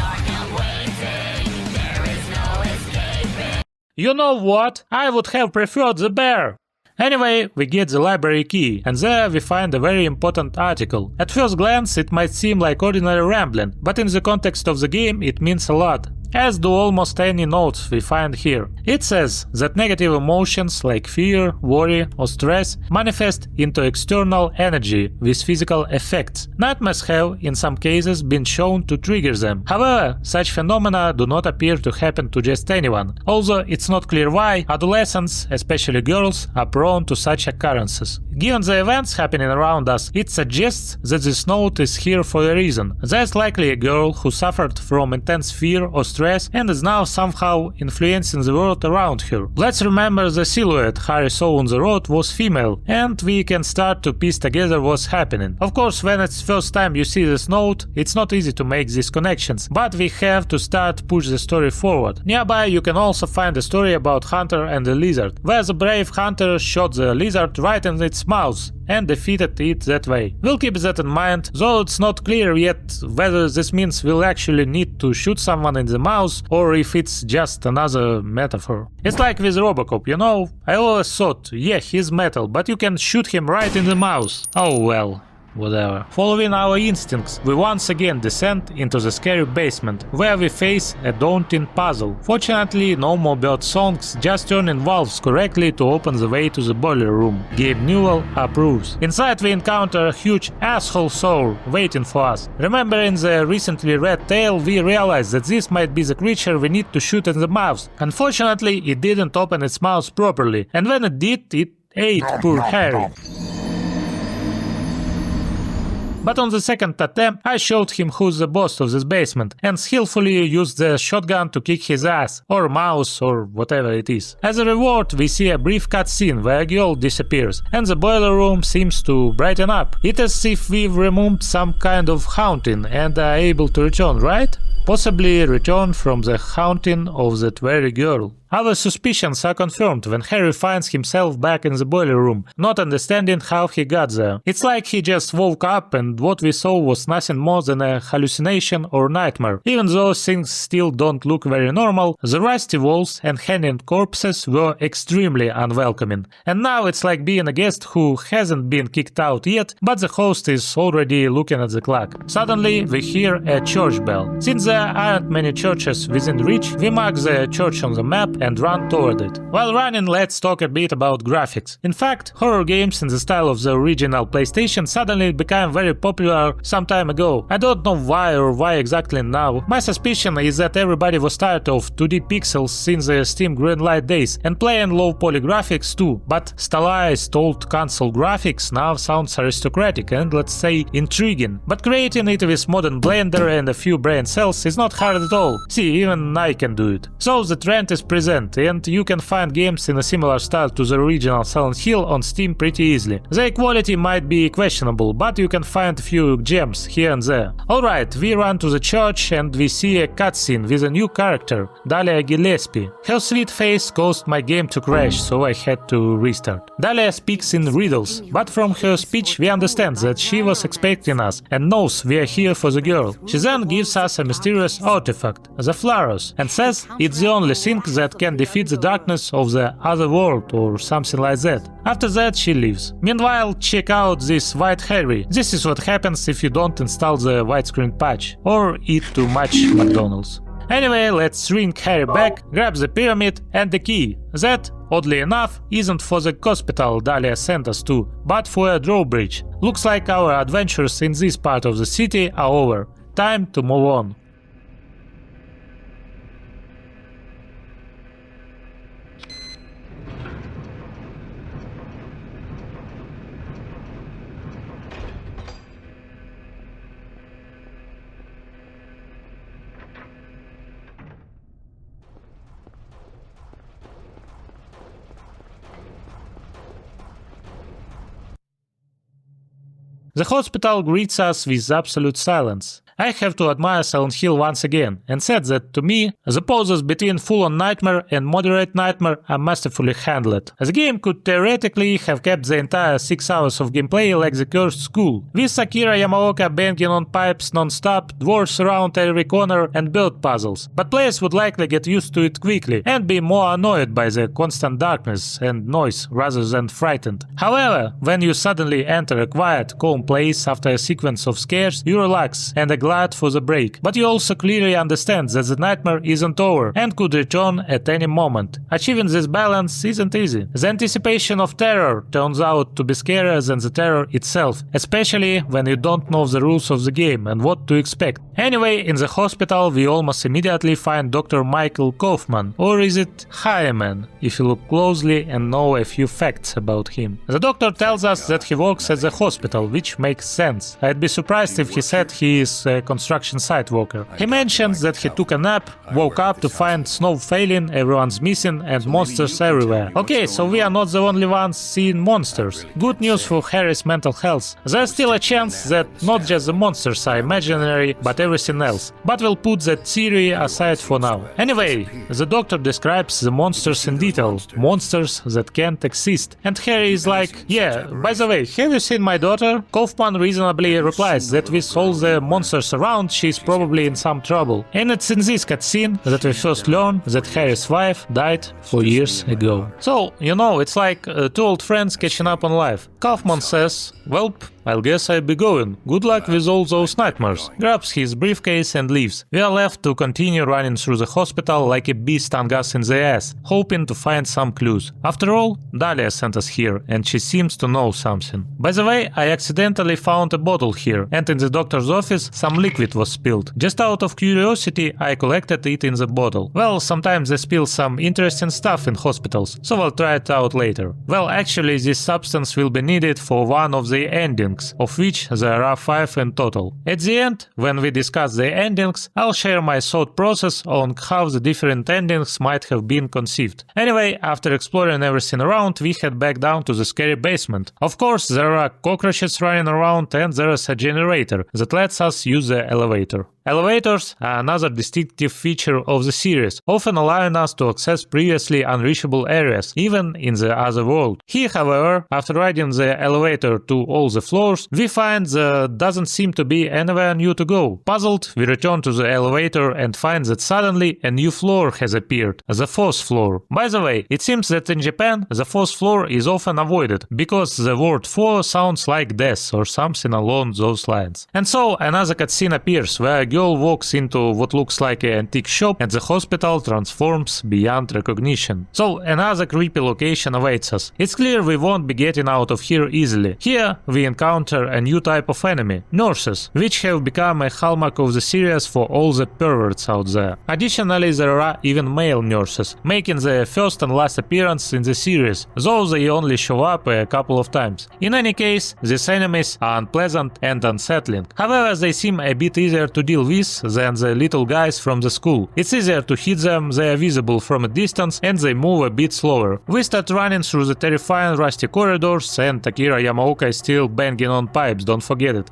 You know what? I would have preferred the bear! Anyway, we get the library key, and there we find a very important article. At first glance it might seem like ordinary rambling, but in the context of the game it means a lot, as do almost any notes we find here. It says that negative emotions like fear, worry or stress manifest into external energy with physical effects. Nightmares have, in some cases, been shown to trigger them. However, such phenomena do not appear to happen to just anyone, although it's not clear why adolescents, especially girls, are prone to such occurrences. Given the events happening around us, it suggests that this note is here for a reason. There's likely a girl who suffered from intense fear or stress stress and is now somehow influencing the world around her. Let's remember the silhouette Harry saw on the road was female, and we can start to piece together what's happening. Of course, when it's first time you see this note, it's not easy to make these connections, but we have to start push the story forward. Nearby you can also find a story about Hunter and the lizard, where the brave hunter shot the lizard right in its mouth and defeated it that way. We'll keep that in mind, though it's not clear yet whether this means we'll actually need to shoot someone in the mouth or if it's just another metaphor. It's like with Robocop, you know? I always thought, yeah, he's metal, but you can shoot him right in the mouth. Oh well. Whatever. Following our instincts, we once again descend into the scary basement, where we face a daunting puzzle. Fortunately, no more bird songs, just turning valves correctly to open the way to the boiler room. Gabe Newell approves. Inside we encounter a huge asshole soul waiting for us. Remembering the recently read tale, we realize that this might be the creature we need to shoot in the mouth. Unfortunately, it didn't open its mouth properly, and when it did, it ate poor Harry. But on the second attempt, I showed him who's the boss of this basement, and skillfully used the shotgun to kick his ass, or mouse, or whatever it is. As a reward, we see a brief cutscene where a girl disappears, and the boiler room seems to brighten up. It's as if we've removed some kind of haunting and are able to return, right? Possibly return from the haunting of that very girl. Our suspicions are confirmed when Harry finds himself back in the boiler room, not understanding how he got there. It's like he just woke up and what we saw was nothing more than a hallucination or nightmare. Even though things still don't look very normal, the rusty walls and hanging corpses were extremely unwelcoming. And now it's like being a guest who hasn't been kicked out yet, but the host is already looking at the clock. Suddenly we hear a church bell. Since there aren't many churches within reach, we mark the church on the map and run toward it. While running, let's talk a bit about graphics. In fact, horror games in the style of the original PlayStation suddenly became very popular some time ago. I don't know why or why exactly now. My suspicion is that everybody was tired of 2D pixels since the Steam Greenlight days and playing low poly graphics too, but stylized old console graphics now sounds aristocratic and, let's say, intriguing. But creating it with modern Blender and a few brain cells is not hard at all. See, even I can do it. So the trend is present, and you can find games in a similar style to the original Silent Hill on Steam pretty easily. The quality might be questionable, but you can find a few gems here and there. Alright, we run to the church and we see a cutscene with a new character, Dahlia Gillespie. Her sweet face caused my game to crash, so I had to restart. Dahlia speaks in riddles, but from her speech we understand that she was expecting us and knows we are here for the girl. She then gives us a mysterious artifact, the Flaros, and says it's the only thing that can defeat the darkness of the other world or something like that. After that she leaves. Meanwhile, check out this White Harry. This is what happens if you don't install the widescreen patch or eat too much McDonald's. Anyway, let's bring Harry back, grab the pyramid and the key. That, oddly enough, isn't for the hospital Dahlia sent us to, but for a drawbridge. Looks like our adventures in this part of the city are over. Time to move on. The hospital greets us with absolute silence. I have to admire Silent Hill once again, and said that, to me, the pauses between full-on nightmare and moderate nightmare are masterfully handled. The game could theoretically have kept the entire 6 hours of gameplay like the Cursed School, with Akira Yamaoka banging on pipes non-stop, dwarfs around every corner and bird puzzles, but players would likely get used to it quickly and be more annoyed by the constant darkness and noise rather than frightened. However, when you suddenly enter a quiet, calm place after a sequence of scares, you relax and are glad for the break, but you also clearly understand that the nightmare isn't over and could return at any moment. Achieving this balance isn't easy. The anticipation of terror turns out to be scarier than the terror itself, especially when you don't know the rules of the game and what to expect. Anyway, in the hospital we almost immediately find Dr. Michael Kaufman, or is it Hyman, if you look closely and know a few facts about him. The doctor tells us that he works at the hospital, which makes sense. I'd be surprised if he said he is a construction site worker. He mentions that he took a nap, woke up to find snow falling, everyone's missing and monsters everywhere. Okay, so we are not the only ones seeing monsters. Good news for Harry's mental health. There's still a chance that not just the monsters are imaginary, but everything else. But we'll put that theory aside for now. Anyway, the doctor describes the monsters in detail, monsters that can't exist. And Harry is like, yeah, by the way, have you seen my daughter? Kaufman reasonably replies that with all the monsters around, she's probably in some trouble. And it's in this cutscene that we first learn that Harry's wife died 4 years ago. So, you know, it's like two old friends catching up on life. Kaufman says, well, I'll guess I'll be going. Good luck with all those nightmares. Grabs his briefcase and leaves. We are left to continue running through the hospital like a bee stung us in the ass, hoping to find some clues. After all, Dahlia sent us here, and she seems to know something. By the way, I accidentally found a bottle here, and in the doctor's office some liquid was spilled. Just out of curiosity, I collected it in the bottle. Well, sometimes they spill some interesting stuff in hospitals, so I'll try it out later. Well, actually, this substance will be needed for one of the endings, of which there are 5 in total. At the end, when we discuss the endings, I'll share my thought process on how the different endings might have been conceived. Anyway, after exploring everything around, we head back down to the scary basement. Of course, there are cockroaches running around and there is a generator that lets us use the elevator. Elevators are another distinctive feature of the series, often allowing us to access previously unreachable areas, even in the other world. Here, however, after riding the elevator to all the floors, we find there doesn't seem to be anywhere new to go. Puzzled, we return to the elevator and find that suddenly a new floor has appeared, the 4th floor. By the way, it seems that in Japan, the 4th floor is often avoided, because the word 4 sounds like death or something along those lines. And so, another cutscene appears, where a girl walks into what looks like an antique shop and the hospital transforms beyond recognition. So another creepy location awaits us. It's clear we won't be getting out of here easily. Here we encounter a new type of enemy, nurses, which have become a hallmark of the series for all the perverts out there. Additionally, there are even male nurses, making their first and last appearance in the series, though they only show up a couple of times. In any case, these enemies are unpleasant and unsettling. However, they seem a bit easier to deal with than the little guys from the school. It's easier to hit them, they are visible from a distance and they move a bit slower. We start running through the terrifying rusty corridors and Akira Yamaoka is still banging on pipes, don't forget it.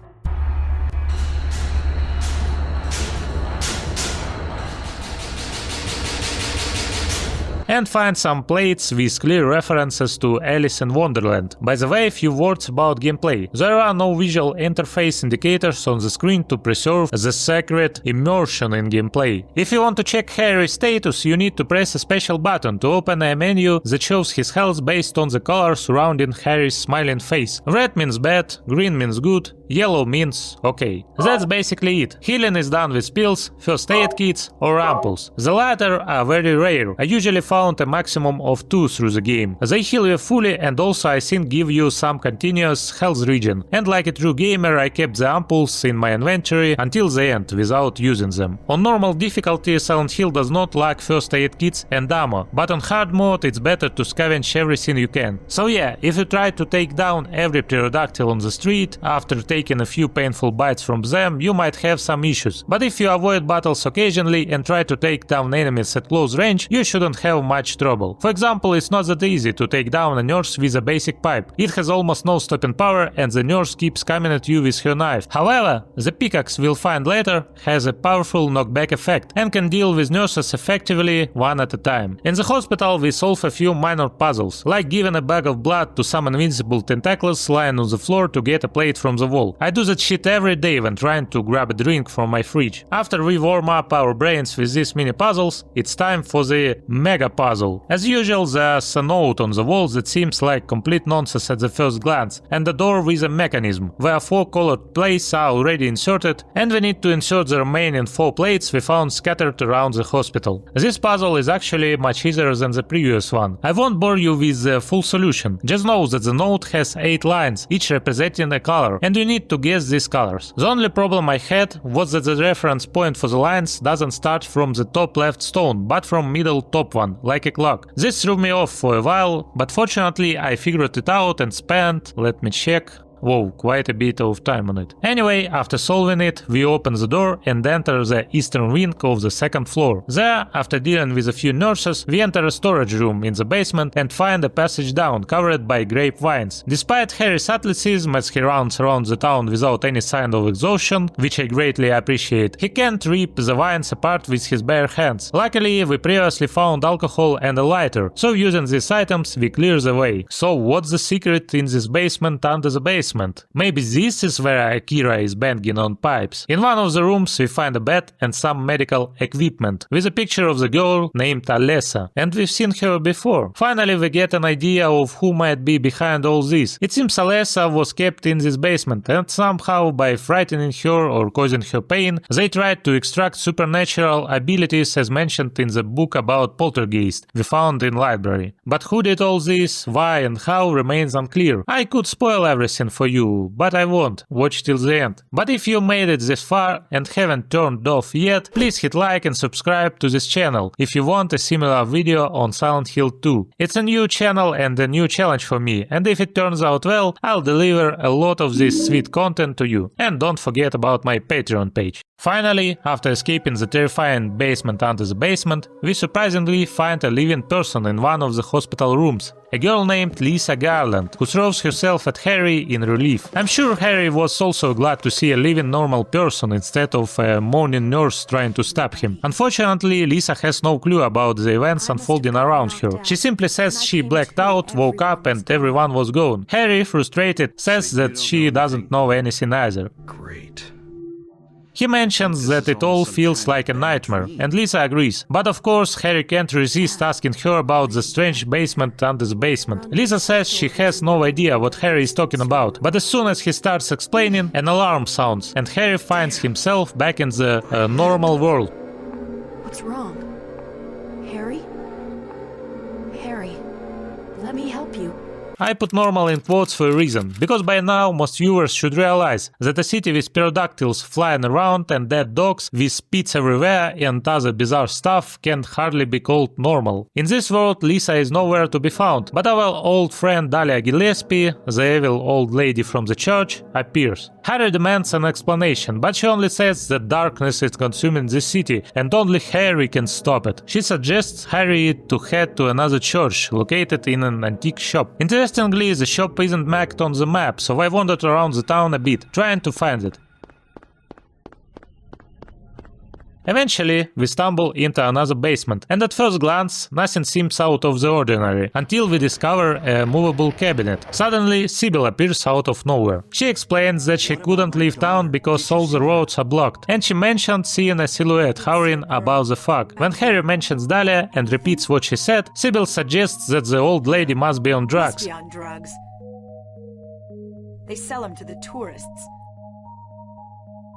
And find some plates with clear references to Alice in Wonderland. By the way, a few words about gameplay. There are no visual interface indicators on the screen to preserve the sacred immersion in gameplay. If you want to check Harry's status, you need to press a special button to open a menu that shows his health based on the colors surrounding Harry's smiling face. Red means bad, green means good, yellow means okay. That's basically it. Healing is done with pills, first aid kits or ampoules. The latter are very rare. I usually found a maximum of 2 through the game. They heal you fully and also I think give you some continuous health regen. And like a true gamer, I kept the ampoules in my inventory until the end without using them. On normal difficulty, Silent Hill does not lack first aid kits and ammo, but on hard mode it's better to scavenge everything you can. So yeah, if you try to take down every pterodactyl on the street, after taking a few painful bites from them, you might have some issues. But if you avoid battles occasionally and try to take down enemies at close range, you shouldn't have much trouble. For example, it's not that easy to take down a nurse with a basic pipe. It has almost no stopping power and the nurse keeps coming at you with her knife. However, the pickaxe we'll find later has a powerful knockback effect and can deal with nurses effectively one at a time. In the hospital we solve a few minor puzzles, like giving a bag of blood to some invincible tentacles lying on the floor to get a plate from the wall. I do that shit every day when trying to grab a drink from my fridge. After we warm up our brains with these mini puzzles, it's time for the mega puzzle. As usual, there's a note on the wall that seems like complete nonsense at the first glance, and a door with a mechanism, where 4 colored plates are already inserted, and we need to insert the remaining 4 plates we found scattered around the hospital. This puzzle is actually much easier than the previous one. I won't bore you with the full solution, just know that the note has 8 lines, each representing a color, and you need to guess these colors. The only problem I had was that the reference point for the lines doesn't start from the top left stone, but from middle top one, like a clock. This threw me off for a while, but fortunately I figured it out and spent, let me check, Whoa, quite a bit of time on it. Anyway, after solving it, we open the door and enter the eastern wing of the second floor. There, after dealing with a few nurses, we enter a storage room in the basement and find a passage down covered by grapevines. Despite Harry's athleticism as he rounds around the town without any sign of exhaustion, which I greatly appreciate, he can't rip the vines apart with his bare hands. Luckily, we previously found alcohol and a lighter, so using these items we clear the way. So what's the secret in this basement under the basement? Maybe this is where Akira is banging on pipes. In one of the rooms we find a bed and some medical equipment, with a picture of the girl named Alessa, and we've seen her before. Finally we get an idea of who might be behind all this. It seems Alessa was kept in this basement, and somehow by frightening her or causing her pain, they tried to extract supernatural abilities as mentioned in the book about poltergeist we found in library. But who did all this, why and how remains unclear. I could spoil everything for you, but I won't. Watch till the end. But if you made it this far and haven't turned off yet, please hit like and subscribe to this channel if you want a similar video on Silent Hill 2. It's a new channel and a new challenge for me, and if it turns out well, I'll deliver a lot of this sweet content to you. And don't forget about my Patreon page. Finally, after escaping the terrifying basement under the basement, we surprisingly find a living person in one of the hospital rooms. A girl named Lisa Garland, who throws herself at Harry in relief. I'm sure Harry was also glad to see a living normal person instead of a moaning nurse trying to stab him. Unfortunately, Lisa has no clue about the events unfolding around her. She simply says she blacked out, woke up and everyone was gone. Harry, frustrated, says that she doesn't know anything either. Great. He mentions that it all feels like a nightmare, and Lisa agrees. But of course, Harry can't resist asking her about the strange basement under the basement. Lisa says she has no idea what Harry is talking about, but as soon as he starts explaining, an alarm sounds, and Harry finds himself back in the normal world. What's wrong? Harry? Harry, let me help you. I put normal in quotes for a reason, because by now most viewers should realize that a city with pterodactyls flying around and dead dogs with pits everywhere and other bizarre stuff can hardly be called normal. In this world Lisa is nowhere to be found, but our old friend Dahlia Gillespie, the evil old lady from the church, appears. Harry demands an explanation, but she only says that darkness is consuming the city and only Harry can stop it. She suggests Harry to head to another church located in an antique shop. Interestingly, the shop isn't marked on the map, so I wandered around the town a bit, trying to find it. Eventually, we stumble into another basement, and at first glance, nothing seems out of the ordinary, until we discover a movable cabinet. Suddenly, Sybil appears out of nowhere. She explains that she couldn't leave town because all the roads are blocked, and she mentioned seeing a silhouette hovering above the fog. When Harry mentions Dahlia and repeats what she said, Sybil suggests that the old lady must be on drugs. They sell them to the tourists.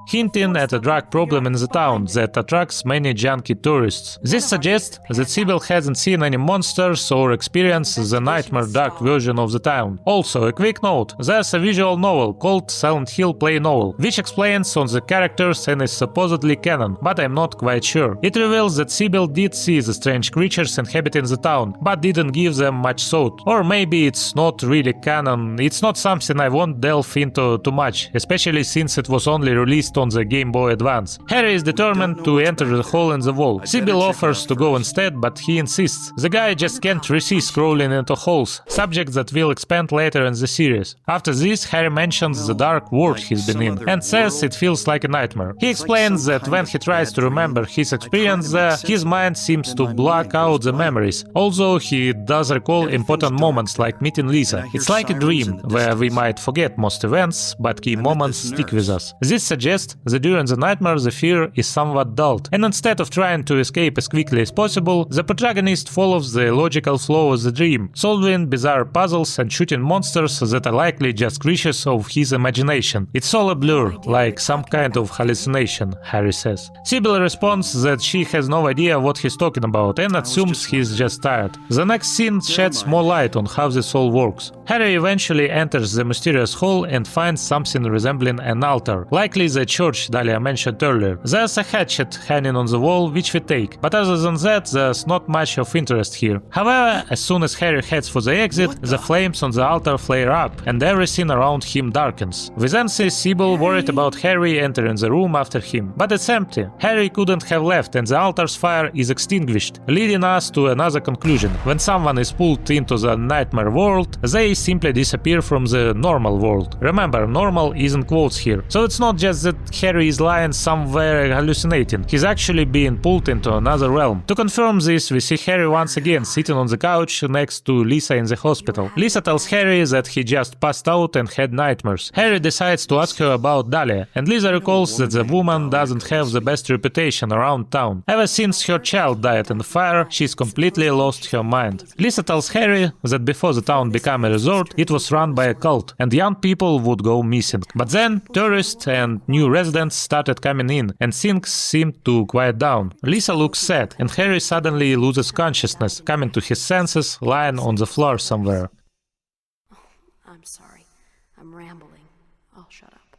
Hinting at a drug problem in the town that attracts many junkie tourists. This suggests that Sybil hasn't seen any monsters or experienced the nightmare dark version of the town. Also, a quick note, there's a visual novel called Silent Hill Play Novel, which explains on the characters and is supposedly canon, but I'm not quite sure. It reveals that Sybil did see the strange creatures inhabiting the town, but didn't give them much thought. Or maybe it's not really canon, it's not something I won't delve into too much, especially since it was only released on the Game Boy Advance. Harry is determined to enter the hole in the wall. Sybil offers to go instead, but he insists. The guy just can't resist crawling into holes, subject that will expand later in the series. After this, Harry mentions the dark world he's been in, and says it feels like a nightmare. He explains that when he tries to remember his experience there, his mind seems to block out the memories, although he does recall important moments like meeting Lisa. It's like a dream, where we might forget most events, but key moments stick with us. This suggests that during the nightmare the fear is somewhat dulled, and instead of trying to escape as quickly as possible, the protagonist follows the logical flow of the dream, solving bizarre puzzles and shooting monsters that are likely just creatures of his imagination. It's all a blur, like some kind of hallucination, Harry says. Sybil responds that she has no idea what he's talking about and assumes he's just tired. The next scene sheds more light on how this all works. Harry eventually enters the mysterious hall and finds something resembling an altar, likely the church Dahlia mentioned earlier. There's a hatchet hanging on the wall which we take, but other than that there's not much of interest here. However, as soon as Harry heads for the exit, the flames on the altar flare up and everything around him darkens. We then see Sybil worried about Harry entering the room after him, but it's empty. Harry couldn't have left and the altar's fire is extinguished, leading us to another conclusion. When someone is pulled into the nightmare world, they simply disappear from the normal world. Remember, normal is in quotes here, so it's not just that Harry is lying somewhere hallucinating, he's actually being pulled into another realm. To confirm this, we see Harry once again sitting on the couch next to Lisa in the hospital. Lisa tells Harry that he just passed out and had nightmares. Harry decides to ask her about Dahlia, and Lisa recalls that the woman doesn't have the best reputation around town. Ever since her child died in the fire, she's completely lost her mind. Lisa tells Harry that before the town became a resort, it was run by a cult, and young people would go missing. But then, tourists and new residents started coming in, and things seemed to quiet down. Lisa looks sad, and Harry suddenly loses consciousness, coming to his senses, lying on the floor somewhere. I'm sorry. I'm rambling. I'll shut up.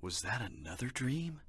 Was that another dream?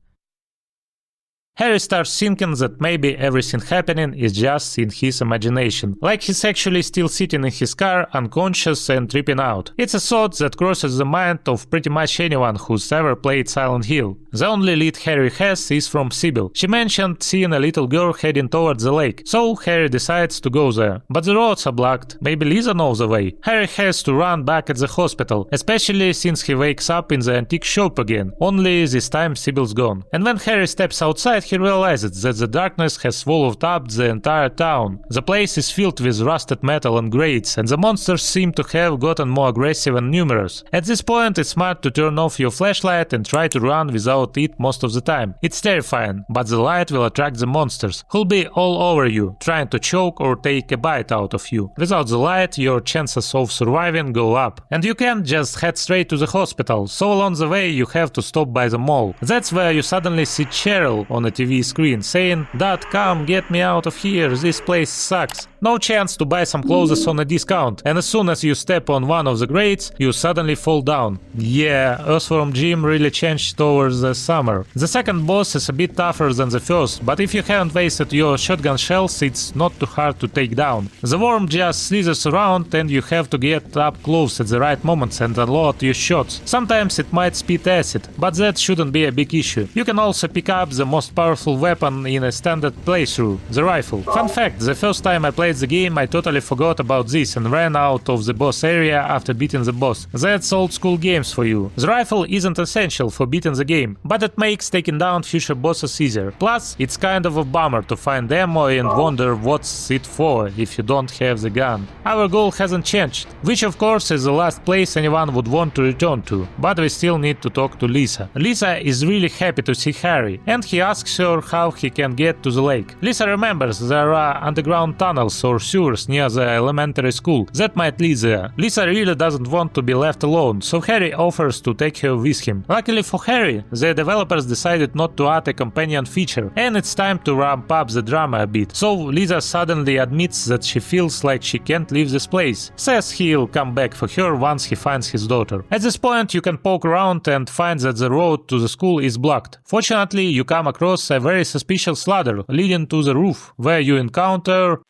Harry starts thinking that maybe everything happening is just in his imagination, like he's actually still sitting in his car, unconscious and tripping out. It's a thought that crosses the mind of pretty much anyone who's ever played Silent Hill. The only lead Harry has is from Sybil. She mentioned seeing a little girl heading towards the lake, so Harry decides to go there. But the roads are blocked. Maybe Lisa knows the way. Harry has to run back at the hospital, especially since he wakes up in the antique shop again. Only this time Sybil's gone. And when Harry steps outside, he realizes that the darkness has swallowed up the entire town. The place is filled with rusted metal and grates, and the monsters seem to have gotten more aggressive and numerous. At this point, it's smart to turn off your flashlight and try to run without it most of the time. It's terrifying, but the light will attract the monsters, who'll be all over you, trying to choke or take a bite out of you. Without the light, your chances of surviving go up. And you can't just head straight to the hospital, so along the way you have to stop by the mall. That's where you suddenly see Cheryl on a TV screen saying, "Dad, come get me out of here, this place sucks." No chance to buy some clothes on a discount, and as soon as you step on one of the grates, you suddenly fall down. Yeah, Earthworm Jim really changed towards the summer. The second boss is a bit tougher than the first, but if you haven't wasted your shotgun shells, it's not too hard to take down. The worm just slithers around and you have to get up close at the right moments and unload your shots. Sometimes it might spit acid, but that shouldn't be a big issue. You can also pick up the most powerful weapon in a standard playthrough, the rifle. Fun fact, the first time I played the game I totally forgot about this and ran out of the boss area after beating the boss. That's old school games for you. The rifle isn't essential for beating the game, but it makes taking down future bosses easier. Plus, it's kind of a bummer to find ammo and wonder what's it for if you don't have the gun. Our goal hasn't changed, which of course is the last place anyone would want to return to, but we still need to talk to Lisa. Lisa is really happy to see Harry, and he asks her how he can get to the lake. Lisa remembers there are underground tunnels or sewers near the elementary school that might lead there. Lisa really doesn't want to be left alone, so Harry offers to take her with him. Luckily for Harry, the developers decided not to add a companion feature, and it's time to ramp up the drama a bit. So Lisa suddenly admits that she feels like she can't leave this place, says he'll come back for her once he finds his daughter. At this point you can poke around and find that the road to the school is blocked. Fortunately, you come across a very suspicious ladder leading to the roof, where you encounter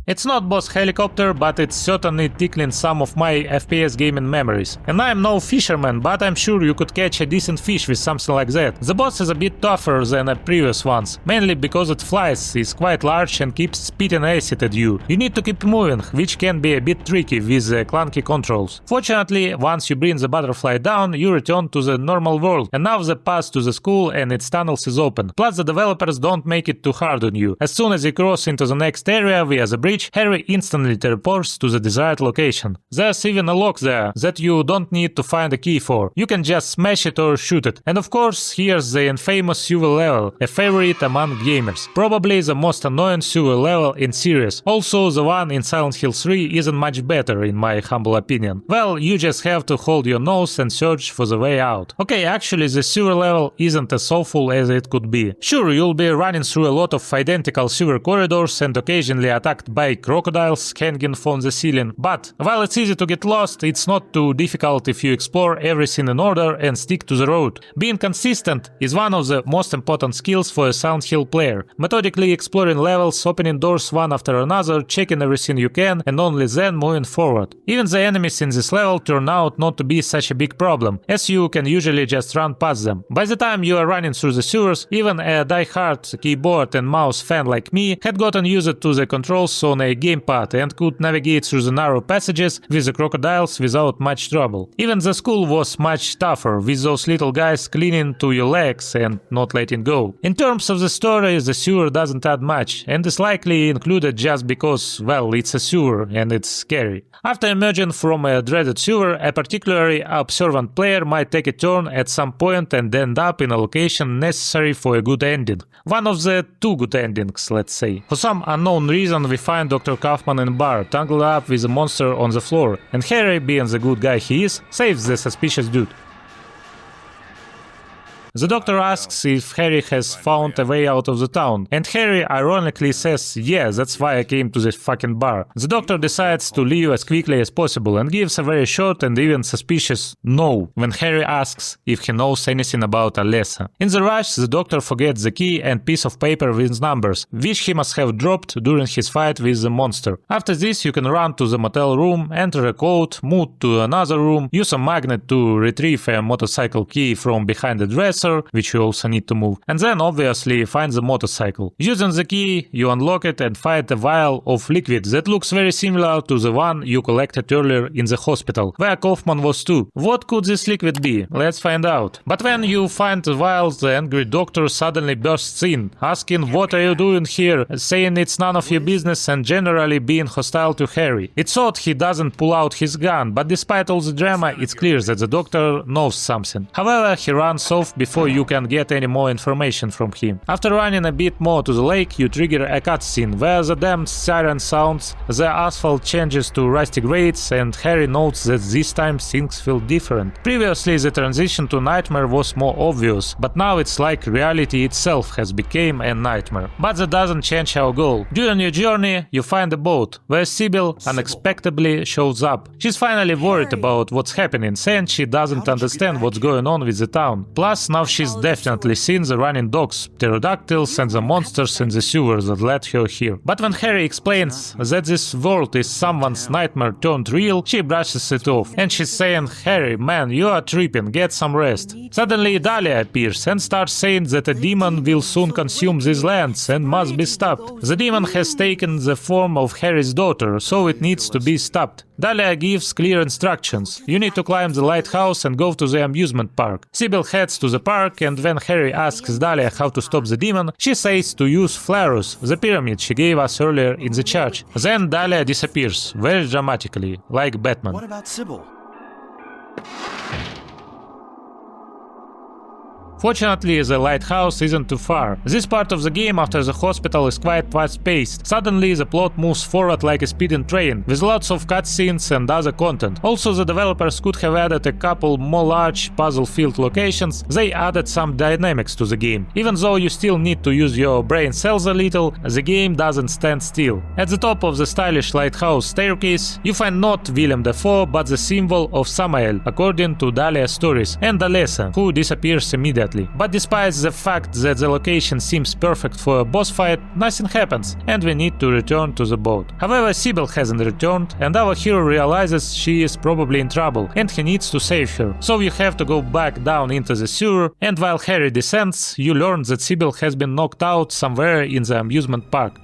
It's not boss helicopter, but it's certainly tickling some of my FPS gaming memories. And I'm no fisherman, but I'm sure you could catch a decent fish with something like that. The boss is a bit tougher than the previous ones, mainly because it flies, is quite large and keeps spitting acid at you. You need to keep moving, which can be a bit tricky with the clunky controls. Fortunately, once you bring the butterfly down, you return to the normal world, and now the path to the school and its tunnels is open. Plus the developers don't make it too hard on you. As soon as you cross into the next area via the bridge, which Harry instantly teleports to the desired location. There's even a lock there that you don't need to find a key for. You can just smash it or shoot it. And of course, here's the infamous sewer level, a favorite among gamers. Probably the most annoying sewer level in series. Also, the one in Silent Hill 3 isn't much better in my humble opinion. Well, you just have to hold your nose and search for the way out. Okay, actually the sewer level isn't as awful as it could be. Sure, you'll be running through a lot of identical sewer corridors and occasionally attacked by crocodiles hanging from the ceiling, but while it's easy to get lost, it's not too difficult if you explore everything in order and stick to the road. Being consistent is one of the most important skills for a Silent Hill player. Methodically exploring levels, opening doors one after another, checking everything you can, and only then moving forward. Even the enemies in this level turn out not to be such a big problem, as you can usually just run past them. By the time you are running through the sewers, even a die-hard keyboard and mouse fan like me had gotten used to the controls on a gamepad and could navigate through the narrow passages with the crocodiles without much trouble. Even the school was much tougher, with those little guys clinging to your legs and not letting go. In terms of the story, the sewer doesn't add much, and is likely included just because, well, it's a sewer and it's scary. After emerging from a dreaded sewer, a particularly observant player might take a turn at some point and end up in a location necessary for a good ending. One of the two good endings, let's say. For some unknown reason, we find Dr. Kaufman in a bar, tangled up with a monster on the floor, and Harry, being the good guy he is, saves the suspicious dude. The doctor asks if Harry has found a way out of the town, and Harry ironically says, yeah, that's why I came to this fucking bar. The doctor decides to leave as quickly as possible and gives a very short and even suspicious no when Harry asks if he knows anything about Alessa. In the rush, the doctor forgets the key and piece of paper with numbers, which he must have dropped during his fight with the monster. After this, you can run to the motel room, enter a code, move to another room, use a magnet to retrieve a motorcycle key from behind the dresser, which you also need to move, and then obviously find the motorcycle. Using the key, you unlock it and find a vial of liquid that looks very similar to the one you collected earlier in the hospital, where Kaufman was too. What could this liquid be? Let's find out. But when you find the vial, the angry doctor suddenly bursts in, asking what are you doing here, saying it's none of your business and generally being hostile to Harry. It's odd he doesn't pull out his gun, but despite all the drama, it's clear that the doctor knows something. However, he runs off before you can get any more information from him. After running a bit more to the lake, you trigger a cutscene where the damned siren sounds, the asphalt changes to rusty grades, and Harry notes that this time things feel different. Previously, the transition to nightmare was more obvious, but now it's like reality itself has become a nightmare. But that doesn't change our goal. During your journey, you find a boat, where Sybil unexpectedly shows up. She's finally worried about what's happening, saying she doesn't understand what's going on with the town. Plus, now she's definitely seen the running dogs, pterodactyls, and the monsters in the sewer that led her here. But when Harry explains that this world is someone's nightmare turned real, she brushes it off, and she's saying, Harry, man, you are tripping, get some rest. Suddenly Dahlia appears and starts saying that a demon will soon consume these lands and must be stopped. The demon has taken the form of Harry's daughter, so it needs to be stopped. Dahlia gives clear instructions. You need to climb the lighthouse and go to the amusement park. Sybil heads to the park, and when Harry asks Dahlia how to stop the demon, she says to use Flarus, the pyramid she gave us earlier in the church. Then Dahlia disappears, very dramatically, like Batman. What about Sybil? Fortunately, the lighthouse isn't too far. This part of the game after the hospital is quite fast-paced. Suddenly, the plot moves forward like a speeding train, with lots of cutscenes and other content. Also, the developers could have added a couple more large puzzle-filled locations. They added some dynamics to the game. Even though you still need to use your brain cells a little, the game doesn't stand still. At the top of the stylish lighthouse staircase, you find not Willem Dafoe, but the symbol of Samael, according to Dahlia's stories, and Alessa, who disappears immediately. But despite the fact that the location seems perfect for a boss fight, nothing happens, and we need to return to the boat. However, Sybil hasn't returned, and our hero realizes she is probably in trouble, and he needs to save her. So you have to go back down into the sewer, and while Harry descends, you learn that Sybil has been knocked out somewhere in the amusement park.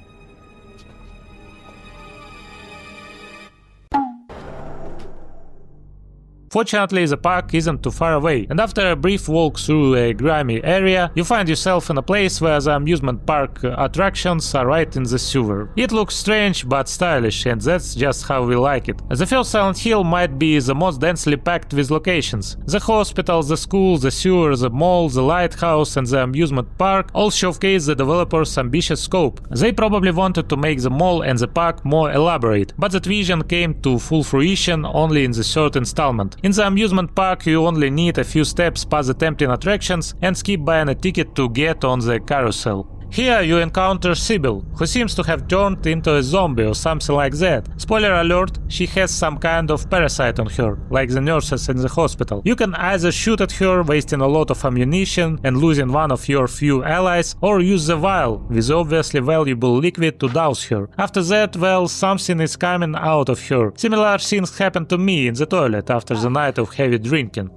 Fortunately, the park isn't too far away, and after a brief walk through a grimy area, you find yourself in a place where the amusement park attractions are right in the sewer. It looks strange but stylish, and that's just how we like it. The first Silent Hill might be the most densely packed with locations. The hospital, the school, the sewer, the mall, the lighthouse, and the amusement park all showcase the developers' ambitious scope. They probably wanted to make the mall and the park more elaborate, but that vision came to full fruition only in the third installment. In the amusement park, you only need a few steps past the tempting attractions and skip buying a ticket to get on the carousel. Here you encounter Sybil, who seems to have turned into a zombie or something like that. Spoiler alert, she has some kind of parasite on her, like the nurses in the hospital. You can either shoot at her, wasting a lot of ammunition and losing one of your few allies, or use the vial, with obviously valuable liquid, to douse her. After that, well, something is coming out of her. Similar things happened to me in the toilet after the night of heavy drinking.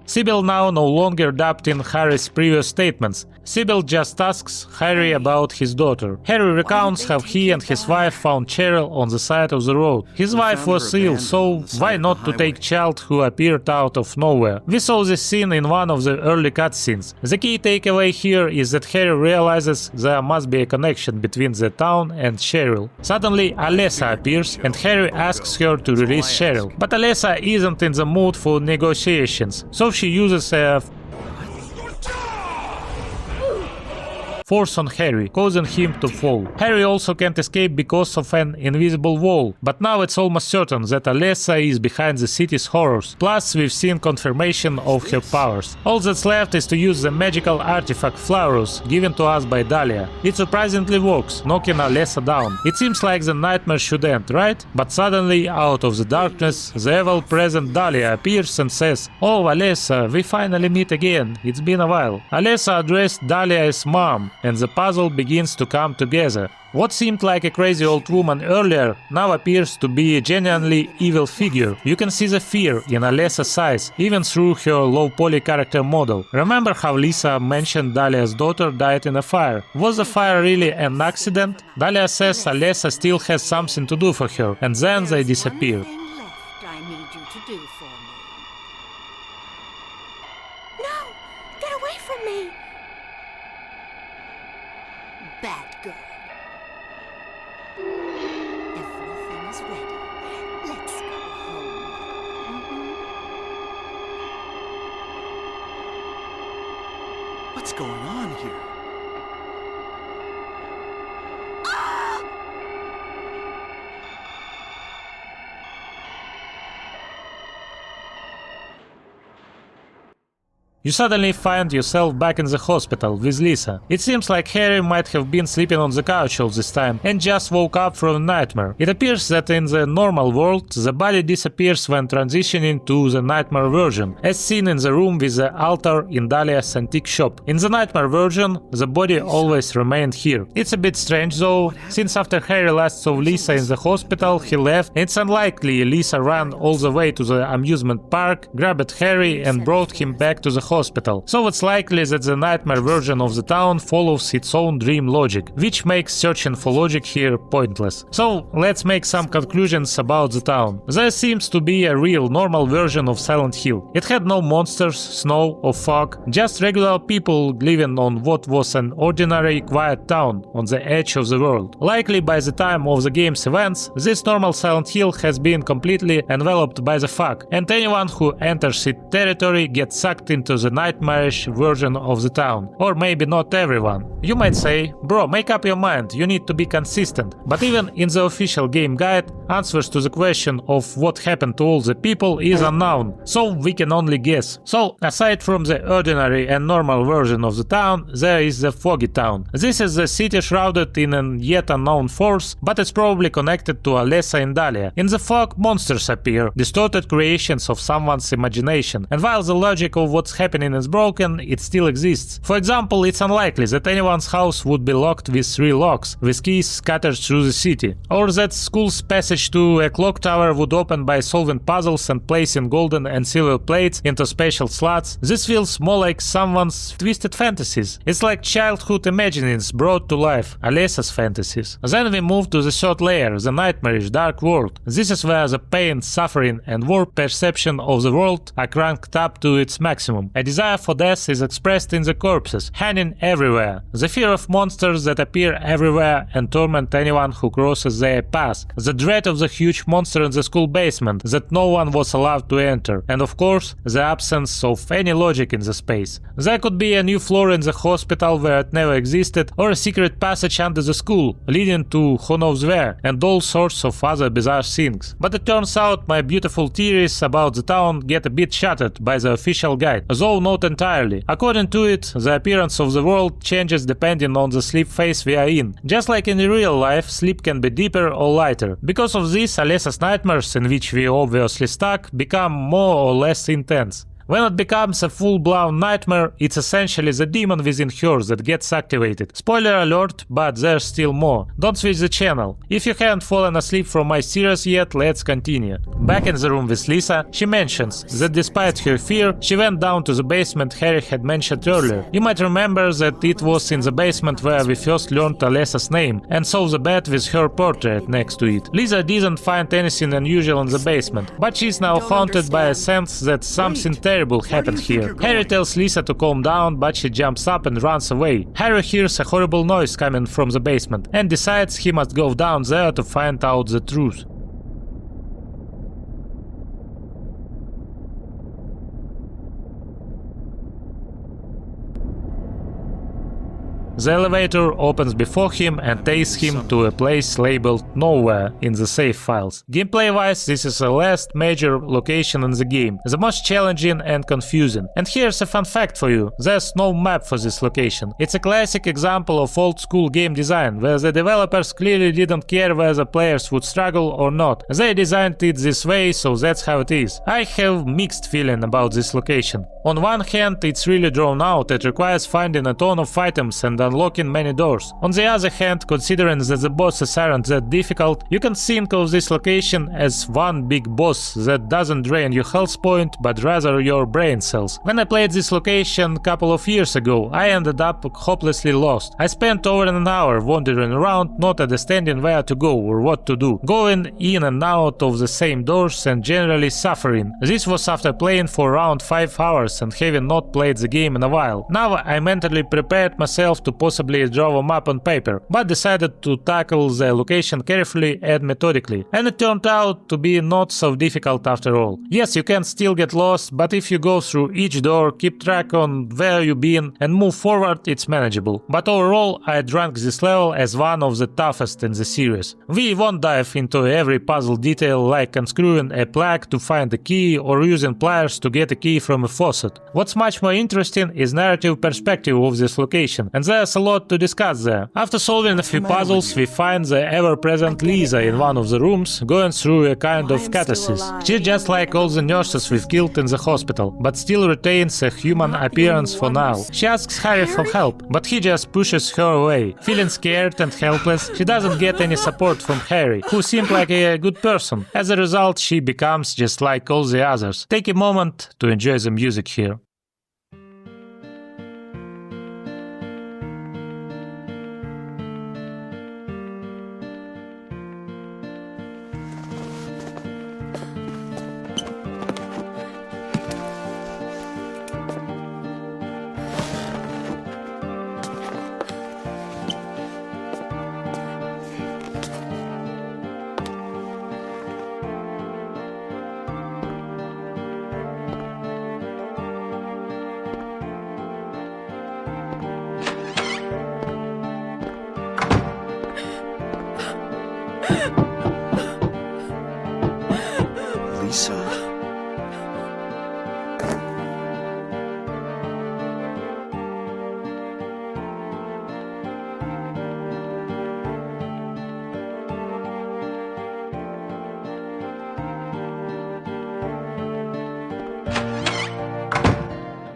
Sybil now no longer doubts in Harry's previous statements. Sybil just asks Harry about his daughter. Harry recounts how he and his wife found Cheryl on the side of the road. His wife was ill, so why not to take child who appeared out of nowhere? We saw this scene in one of the early cutscenes. The key takeaway here is that Harry realizes there must be a connection between the town and Cheryl. Suddenly, Alessa appears and Harry asks her to release Cheryl. But Alessa isn't in the mood for negotiations, so she uses a force on Harry, causing him to fall. Harry also can't escape because of an invisible wall, but now it's almost certain that Alessa is behind the city's horrors. Plus, we've seen confirmation of her powers. All that's left is to use the magical artifact Flowers given to us by Dahlia. It surprisingly works, knocking Alessa down. It seems like the nightmare should end, right? But suddenly, out of the darkness, the ever-present Dahlia appears and says, "Oh, Alessa, we finally meet again. It's been a while." Alessa addressed Dahlia as Mom, and the puzzle begins to come together. What seemed like a crazy old woman earlier now appears to be a genuinely evil figure. You can see the fear in Alessa's eyes, even through her low-poly character model. Remember how Lisa mentioned Dahlia's daughter died in a fire? Was the fire really an accident? Dahlia says Alessa still has something to do for her, and then they disappear. One thing left I need you to do for me. No! Get away from me! Bad girl. Everything is ready. Let's go home. What's going on here? You suddenly find yourself back in the hospital with Lisa. It seems like Harry might have been sleeping on the couch all this time and just woke up from a nightmare. It appears that in the normal world, the body disappears when transitioning to the nightmare version, as seen in the room with the altar in Dahlia's antique shop. In the nightmare version, the body always remained here. It's a bit strange though, since after Harry last saw Lisa in the hospital, he left. It's unlikely Lisa ran all the way to the amusement park, grabbed Harry and brought him back to the hospital. So it's likely that the nightmare version of the town follows its own dream logic, which makes searching for logic here pointless. So let's make some conclusions about the town. There seems to be a real normal version of Silent Hill. It had no monsters, snow or fog, just regular people living on what was an ordinary quiet town on the edge of the world. Likely by the time of the game's events, this normal Silent Hill has been completely enveloped by the fog, and anyone who enters its territory gets sucked into the nightmarish version of the town. Or maybe not everyone. You might say, bro, make up your mind, you need to be consistent. But even in the official game guide, answers to the question of what happened to all the people is unknown, so we can only guess. So, aside from the ordinary and normal version of the town, there is the foggy town. This is the city shrouded in an yet unknown force, but it's probably connected to Alessa and Dahlia. In the fog, monsters appear, distorted creations of someone's imagination, and while the logic of what's happening is broken, it still exists. For example, it's unlikely that anyone anyone's house would be locked with 3 locks, with keys scattered through the city. Or that school's passage to a clock tower would open by solving puzzles and placing golden and silver plates into special slots. This feels more like someone's twisted fantasies. It's like childhood imaginings brought to life, Alessa's fantasies. Then we move to the third layer, the nightmarish dark world. This is where the pain, suffering and warped perception of the world are cranked up to its maximum. A desire for death is expressed in the corpses, hanging everywhere. The fear of monsters that appear everywhere and torment anyone who crosses their path. The dread of the huge monster in the school basement that no one was allowed to enter. And of course, the absence of any logic in the space. There could be a new floor in the hospital where it never existed, or a secret passage under the school, leading to who knows where, and all sorts of other bizarre things. But it turns out my beautiful theories about the town get a bit shattered by the official guide, though not entirely. According to it, the appearance of the world changes depending on the sleep phase we are in. Just like in real life, sleep can be deeper or lighter. Because of this, Alessa's nightmares, in which we obviously stuck, become more or less intense. When it becomes a full-blown nightmare, it's essentially the demon within her that gets activated. Spoiler alert, but there's still more. Don't switch the channel. If you haven't fallen asleep from my series yet, let's continue. Back in the room with Lisa, she mentions that despite her fear, she went down to the basement Harry had mentioned earlier. You might remember that it was in the basement where we first learned Alessa's name, and saw the bed with her portrait next to it. Lisa didn't find anything unusual in the basement, but she's now haunted by a sense that something terrible happened here. Harry tells Lisa to calm down, but she jumps up and runs away. Harry hears a horrible noise coming from the basement and decides he must go down there to find out the truth. The elevator opens before him and takes him to a place labeled Nowhere in the save files. Gameplay-wise, this is the last major location in the game, the most challenging and confusing. And here's a fun fact for you: there's no map for this location. It's a classic example of old-school game design, where the developers clearly didn't care whether players would struggle or not. They designed it this way, so that's how it is. I have mixed feeling about this location. On one hand, it's really drawn out, it requires finding a ton of items and unlocking many doors. On the other hand, considering that the bosses aren't that difficult, you can think of this location as one big boss that doesn't drain your health point, but rather your brain cells. When I played this location a couple of years ago, I ended up hopelessly lost. I spent over an hour wandering around, not understanding where to go or what to do, going in and out of the same doors and generally suffering. This was after playing for around 5 hours and having not played the game in a while. Now I mentally prepared myself to possibly draw a map on paper, but decided to tackle the location carefully and methodically, and it turned out to be not so difficult after all. Yes, you can still get lost, but if you go through each door, keep track on where you've been, and move forward, it's manageable. But overall, I rank this level as one of the toughest in the series. We won't dive into every puzzle detail like unscrewing a plug to find a key or using pliers to get a key from a faucet. What's much more interesting is narrative perspective of this location, and there's a lot to discuss there. After solving a few puzzles, we find the ever-present Lisa in one of the rooms, going through a kind of catharsis. She's just like all the nurses we've killed in the hospital, but still retains a human appearance for now. She asks Harry for help, but he just pushes her away. Feeling scared and helpless, she doesn't get any support from Harry, who seemed like a good person. As a result, she becomes just like all the others. Take a moment to enjoy the music here.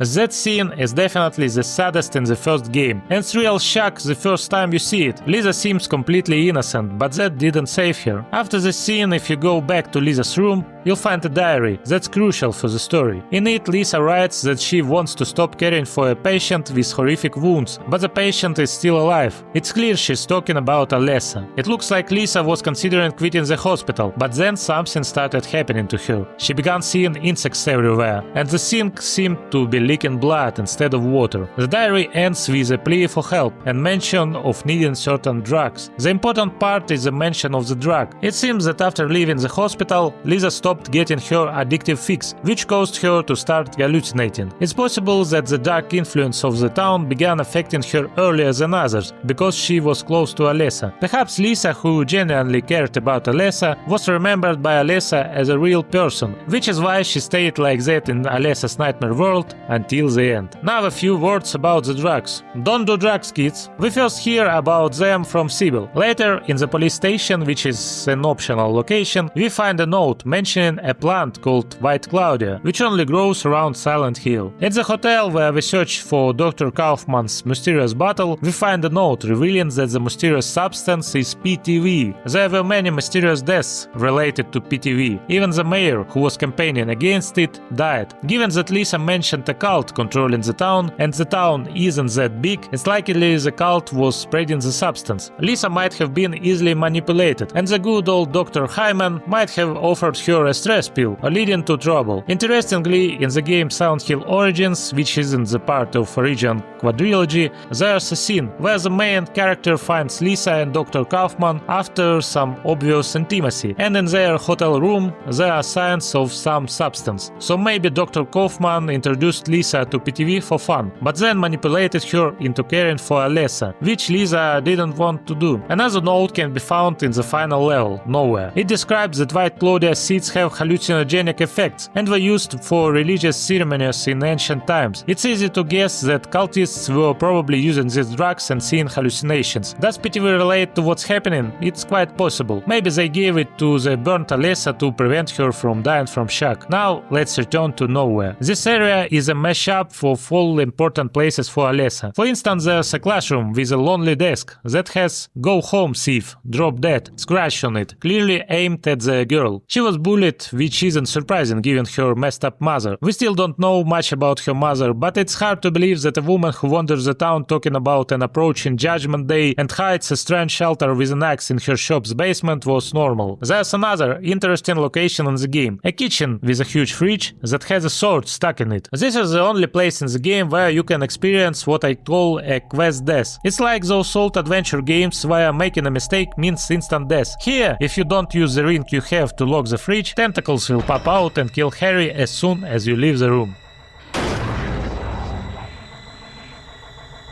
That scene is definitely the saddest in the first game, and it's real shock the first time you see it. Lisa seems completely innocent, but that didn't save her. After the scene, if you go back to Lisa's room, you'll find a diary that's crucial for the story. In it, Lisa writes that she wants to stop caring for a patient with horrific wounds, but the patient is still alive. It's clear she's talking about Alessa. It looks like Lisa was considering quitting the hospital, but then something started happening to her. She began seeing insects everywhere, and the sink seemed to be leaking blood instead of water. The diary ends with a plea for help and mention of needing certain drugs. The important part is the mention of the drug. It seems that after leaving the hospital, Lisa stopped getting her addictive fix, which caused her to start hallucinating. It's possible that the dark influence of the town began affecting her earlier than others, because she was close to Alessa. Perhaps Lisa, who genuinely cared about Alessa, was remembered by Alessa as a real person, which is why she stayed like that in Alessa's nightmare world until the end. Now a few words about the drugs. Don't do drugs, kids. We first hear about them from Sybil. Later, in the police station, which is an optional location, we find a note mentioning a plant called White Claudia, which only grows around Silent Hill. At the hotel where we search for Dr. Kaufman's mysterious bottle, we find a note revealing that the mysterious substance is PTV. There were many mysterious deaths related to PTV. Even the mayor, who was campaigning against it, died. Given that Lisa mentioned a cult controlling the town, and the town isn't that big, it's likely the cult was spreading the substance. Lisa might have been easily manipulated, and the good old Dr. Hyman might have offered her a stress pill, leading to trouble. Interestingly, in the game Silent Hill Origins, which isn't the part of original quadrilogy, there's a scene where the main character finds Lisa and Dr. Kaufman after some obvious intimacy, and in their hotel room there are signs of some substance. So maybe Dr. Kaufman introduced Lisa to PTV for fun, but then manipulated her into caring for Alessa, which Lisa didn't want to do. Another note can be found in the final level, Nowhere. It describes that White Claudia seeds have hallucinogenic effects and were used for religious ceremonies in ancient times. It's easy to guess that cultists were probably using these drugs and seeing hallucinations. Does PTV relate to what's happening? It's quite possible. Maybe they gave it to the burnt Alessa to prevent her from dying from shock. Now let's return to Nowhere. This area is a mashup of all important places for Alessa. For instance, there's a classroom with a lonely desk that has "Go home, thief, drop dead" scratched on it, clearly aimed at the girl. She was bullied, which isn't surprising given her messed up mother. We still don't know much about her mother, but it's hard to believe that a woman who wanders the town talking about an approaching Judgment Day and hides a strange shelter with an axe in her shop's basement was normal. There's another interesting location in the game, a kitchen with a huge fridge that has a sword stuck in it. This is the only place in the game where you can experience what I call a quest death. It's like those old adventure games where making a mistake means instant death. Here, if you don't use the ring you have to lock the fridge, tentacles will pop out and kill Harry as soon as you leave the room.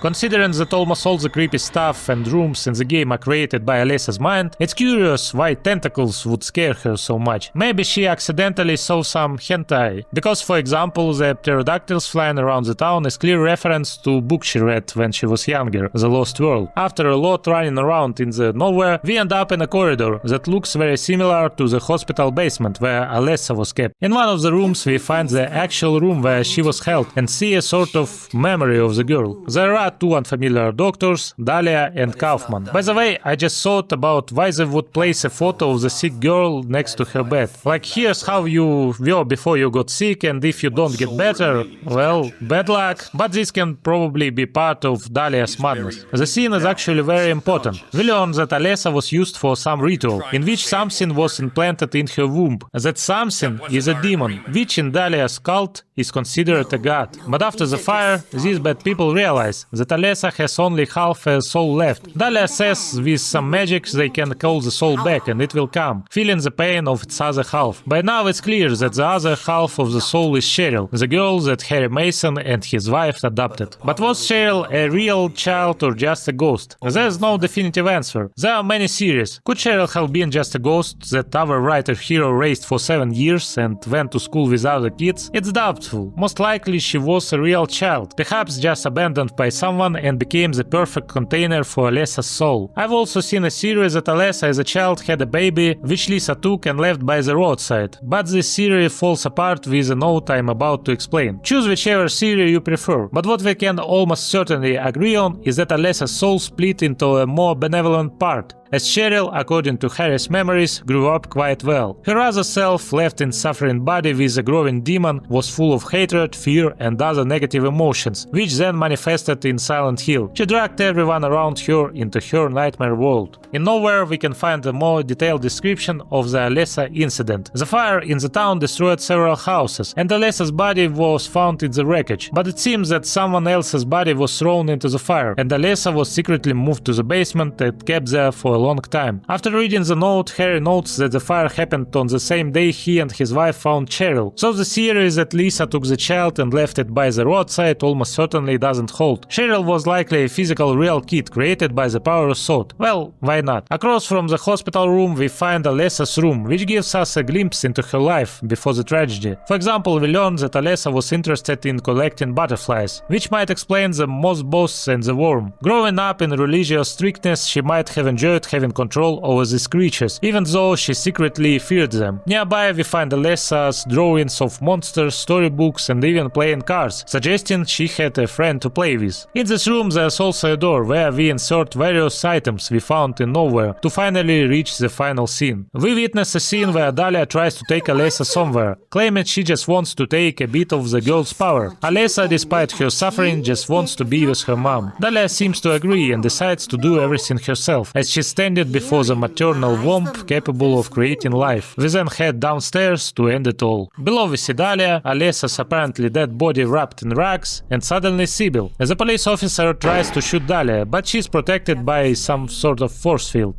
Considering that almost all the creepy stuff and rooms in the game are created by Alessa's mind, it's curious why tentacles would scare her so much. Maybe she accidentally saw some hentai. Because, for example, the pterodactyls flying around the town is clear reference to a book she read when she was younger, The Lost World. After a lot running around in the nowhere, we end up in a corridor that looks very similar to the hospital basement where Alessa was kept. In one of the rooms we find the actual room where she was held and see a sort of memory of the girl. There are two unfamiliar doctors, Dahlia and Kaufman. By the way, I just thought about why they would place a photo of the sick girl next to her bed. Like, here's how you were before you got sick, and if you don't get better, well, bad luck. But this can probably be part of Dahlia's madness. The scene is actually very important. We learn that Alessa was used for some ritual, in which something was implanted in her womb. That something is a demon, which in Dahlia's cult is considered a god. But after the fire, these bad people realize that Alessa has only half a soul left. Dahlia says with some magic they can call the soul back and it will come, feeling the pain of its other half. By now it's clear that the other half of the soul is Cheryl, the girl that Harry Mason and his wife adopted. But was Cheryl a real child or just a ghost? There's no definitive answer. There are many theories. Could Cheryl have been just a ghost that our writer hero raised for 7 years and went to school with other kids? It's doubtful. Most likely she was a real child, perhaps just abandoned by someone someone and became the perfect container for Alessa's soul. I've also seen a series that Alessa as a child had a baby, which Lisa took and left by the roadside, but this theory falls apart with a note I'm about to explain. Choose whichever theory you prefer, but what we can almost certainly agree on is that Alessa's soul split into a more benevolent part, as Cheryl, according to Harry's memories, grew up quite well. Her other self, left in suffering body with a growing demon, was full of hatred, fear and other negative emotions, which then manifested in Silent Hill. She dragged everyone around her into her nightmare world. In Nowhere we can find a more detailed description of the Alessa incident. The fire in the town destroyed several houses, and Alessa's body was found in the wreckage, but it seems that someone else's body was thrown into the fire, and Alessa was secretly moved to the basement and kept there for a long time. After reading the note, Harry notes that the fire happened on the same day he and his wife found Cheryl, so the theory that Lisa took the child and left it by the roadside almost certainly doesn't hold. Cheryl was likely a physical real kid created by the power of thought. Well, why not? Across from the hospital room we find Alessa's room, which gives us a glimpse into her life before the tragedy. For example, we learn that Alessa was interested in collecting butterflies, which might explain the moth boss and the worm. Growing up in religious strictness, she might have enjoyed having control over these creatures, even though she secretly feared them. Nearby we find Alessa's drawings of monsters, storybooks and even playing cards, suggesting she had a friend to play with. In this room there's also a door where we insert various items we found in Nowhere to finally reach the final scene. We witness a scene where Dahlia tries to take Alessa somewhere, claiming she just wants to take a bit of the girl's power. Alessa, despite her suffering, just wants to be with her mom. Dahlia seems to agree and decides to do everything herself, as she stands before the maternal womb capable of creating life. We then head downstairs to end it all. Below we see Dahlia, Alessa's apparently dead body wrapped in rags, and suddenly Sybil. The police officer tries to shoot Dahlia, but she's protected by some sort of force field.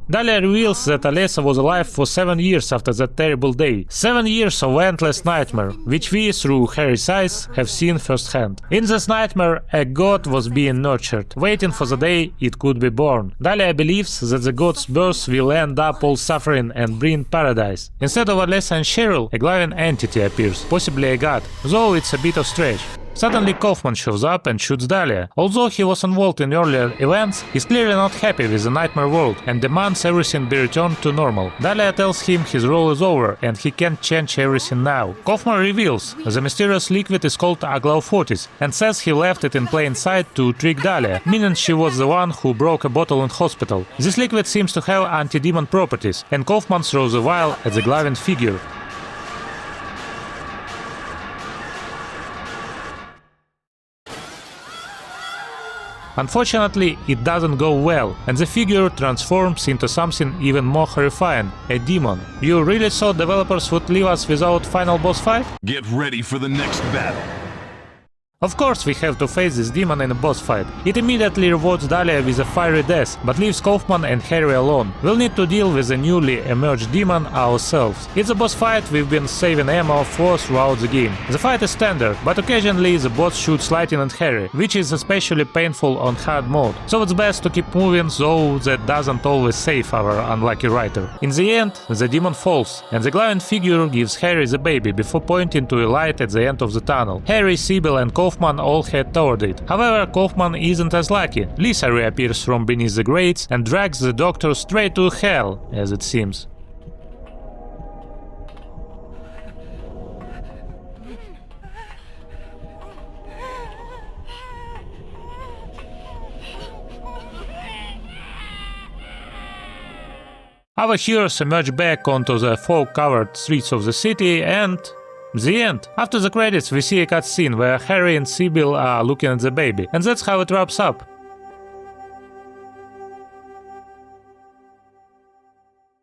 Dahlia reveals that Alessa was alive for 7 years after that terrible day. 7 years of endless nightmare, which we, through Harry's eyes, have seen firsthand. In this nightmare, a god was being nurtured, waiting for the day it could be born. Dahlia believes that the god's birth will end up all suffering and bring paradise. Instead of Alessa and Cheryl, a glowing entity appears, possibly a god, though it's a bit of stretch. Suddenly Kaufman shows up and shoots Dahlia. Although he was involved in earlier events, he's clearly not happy with the nightmare world and demands everything be returned to normal. Dahlia tells him his role is over and he can't change everything now. Kaufman reveals the mysterious liquid is called Aglaufotis and says he left it in plain sight to trick Dahlia, meaning she was the one who broke a bottle in hospital. This liquid seems to have anti-demon properties, and Kaufman throws a vial at the glowing figure. Unfortunately, it doesn't go well, and the figure transforms into something even more horrifying, a demon. You really thought developers would leave us without final boss fight? Get ready for the next battle. Of course we have to face this demon in a boss fight. It immediately rewards Dahlia with a fiery death, but leaves Kaufman and Harry alone. We'll need to deal with the newly emerged demon ourselves. It's a boss fight we've been saving ammo for throughout the game. The fight is standard, but occasionally the boss shoots lightning at Harry, which is especially painful on hard mode, so it's best to keep moving, though that doesn't always save our unlucky writer. In the end, the demon falls, and the glowing figure gives Harry the baby before pointing to a light at the end of the tunnel. Harry, Sybil and Kaufman all head toward it. However, Kaufman isn't as lucky. Lisa reappears from beneath the grates and drags the doctor straight to hell, as it seems. Our heroes emerge back onto the fog-covered streets of the city and... the end. After the credits we see a cutscene where Harry and Sybil are looking at the baby, and that's how it wraps up.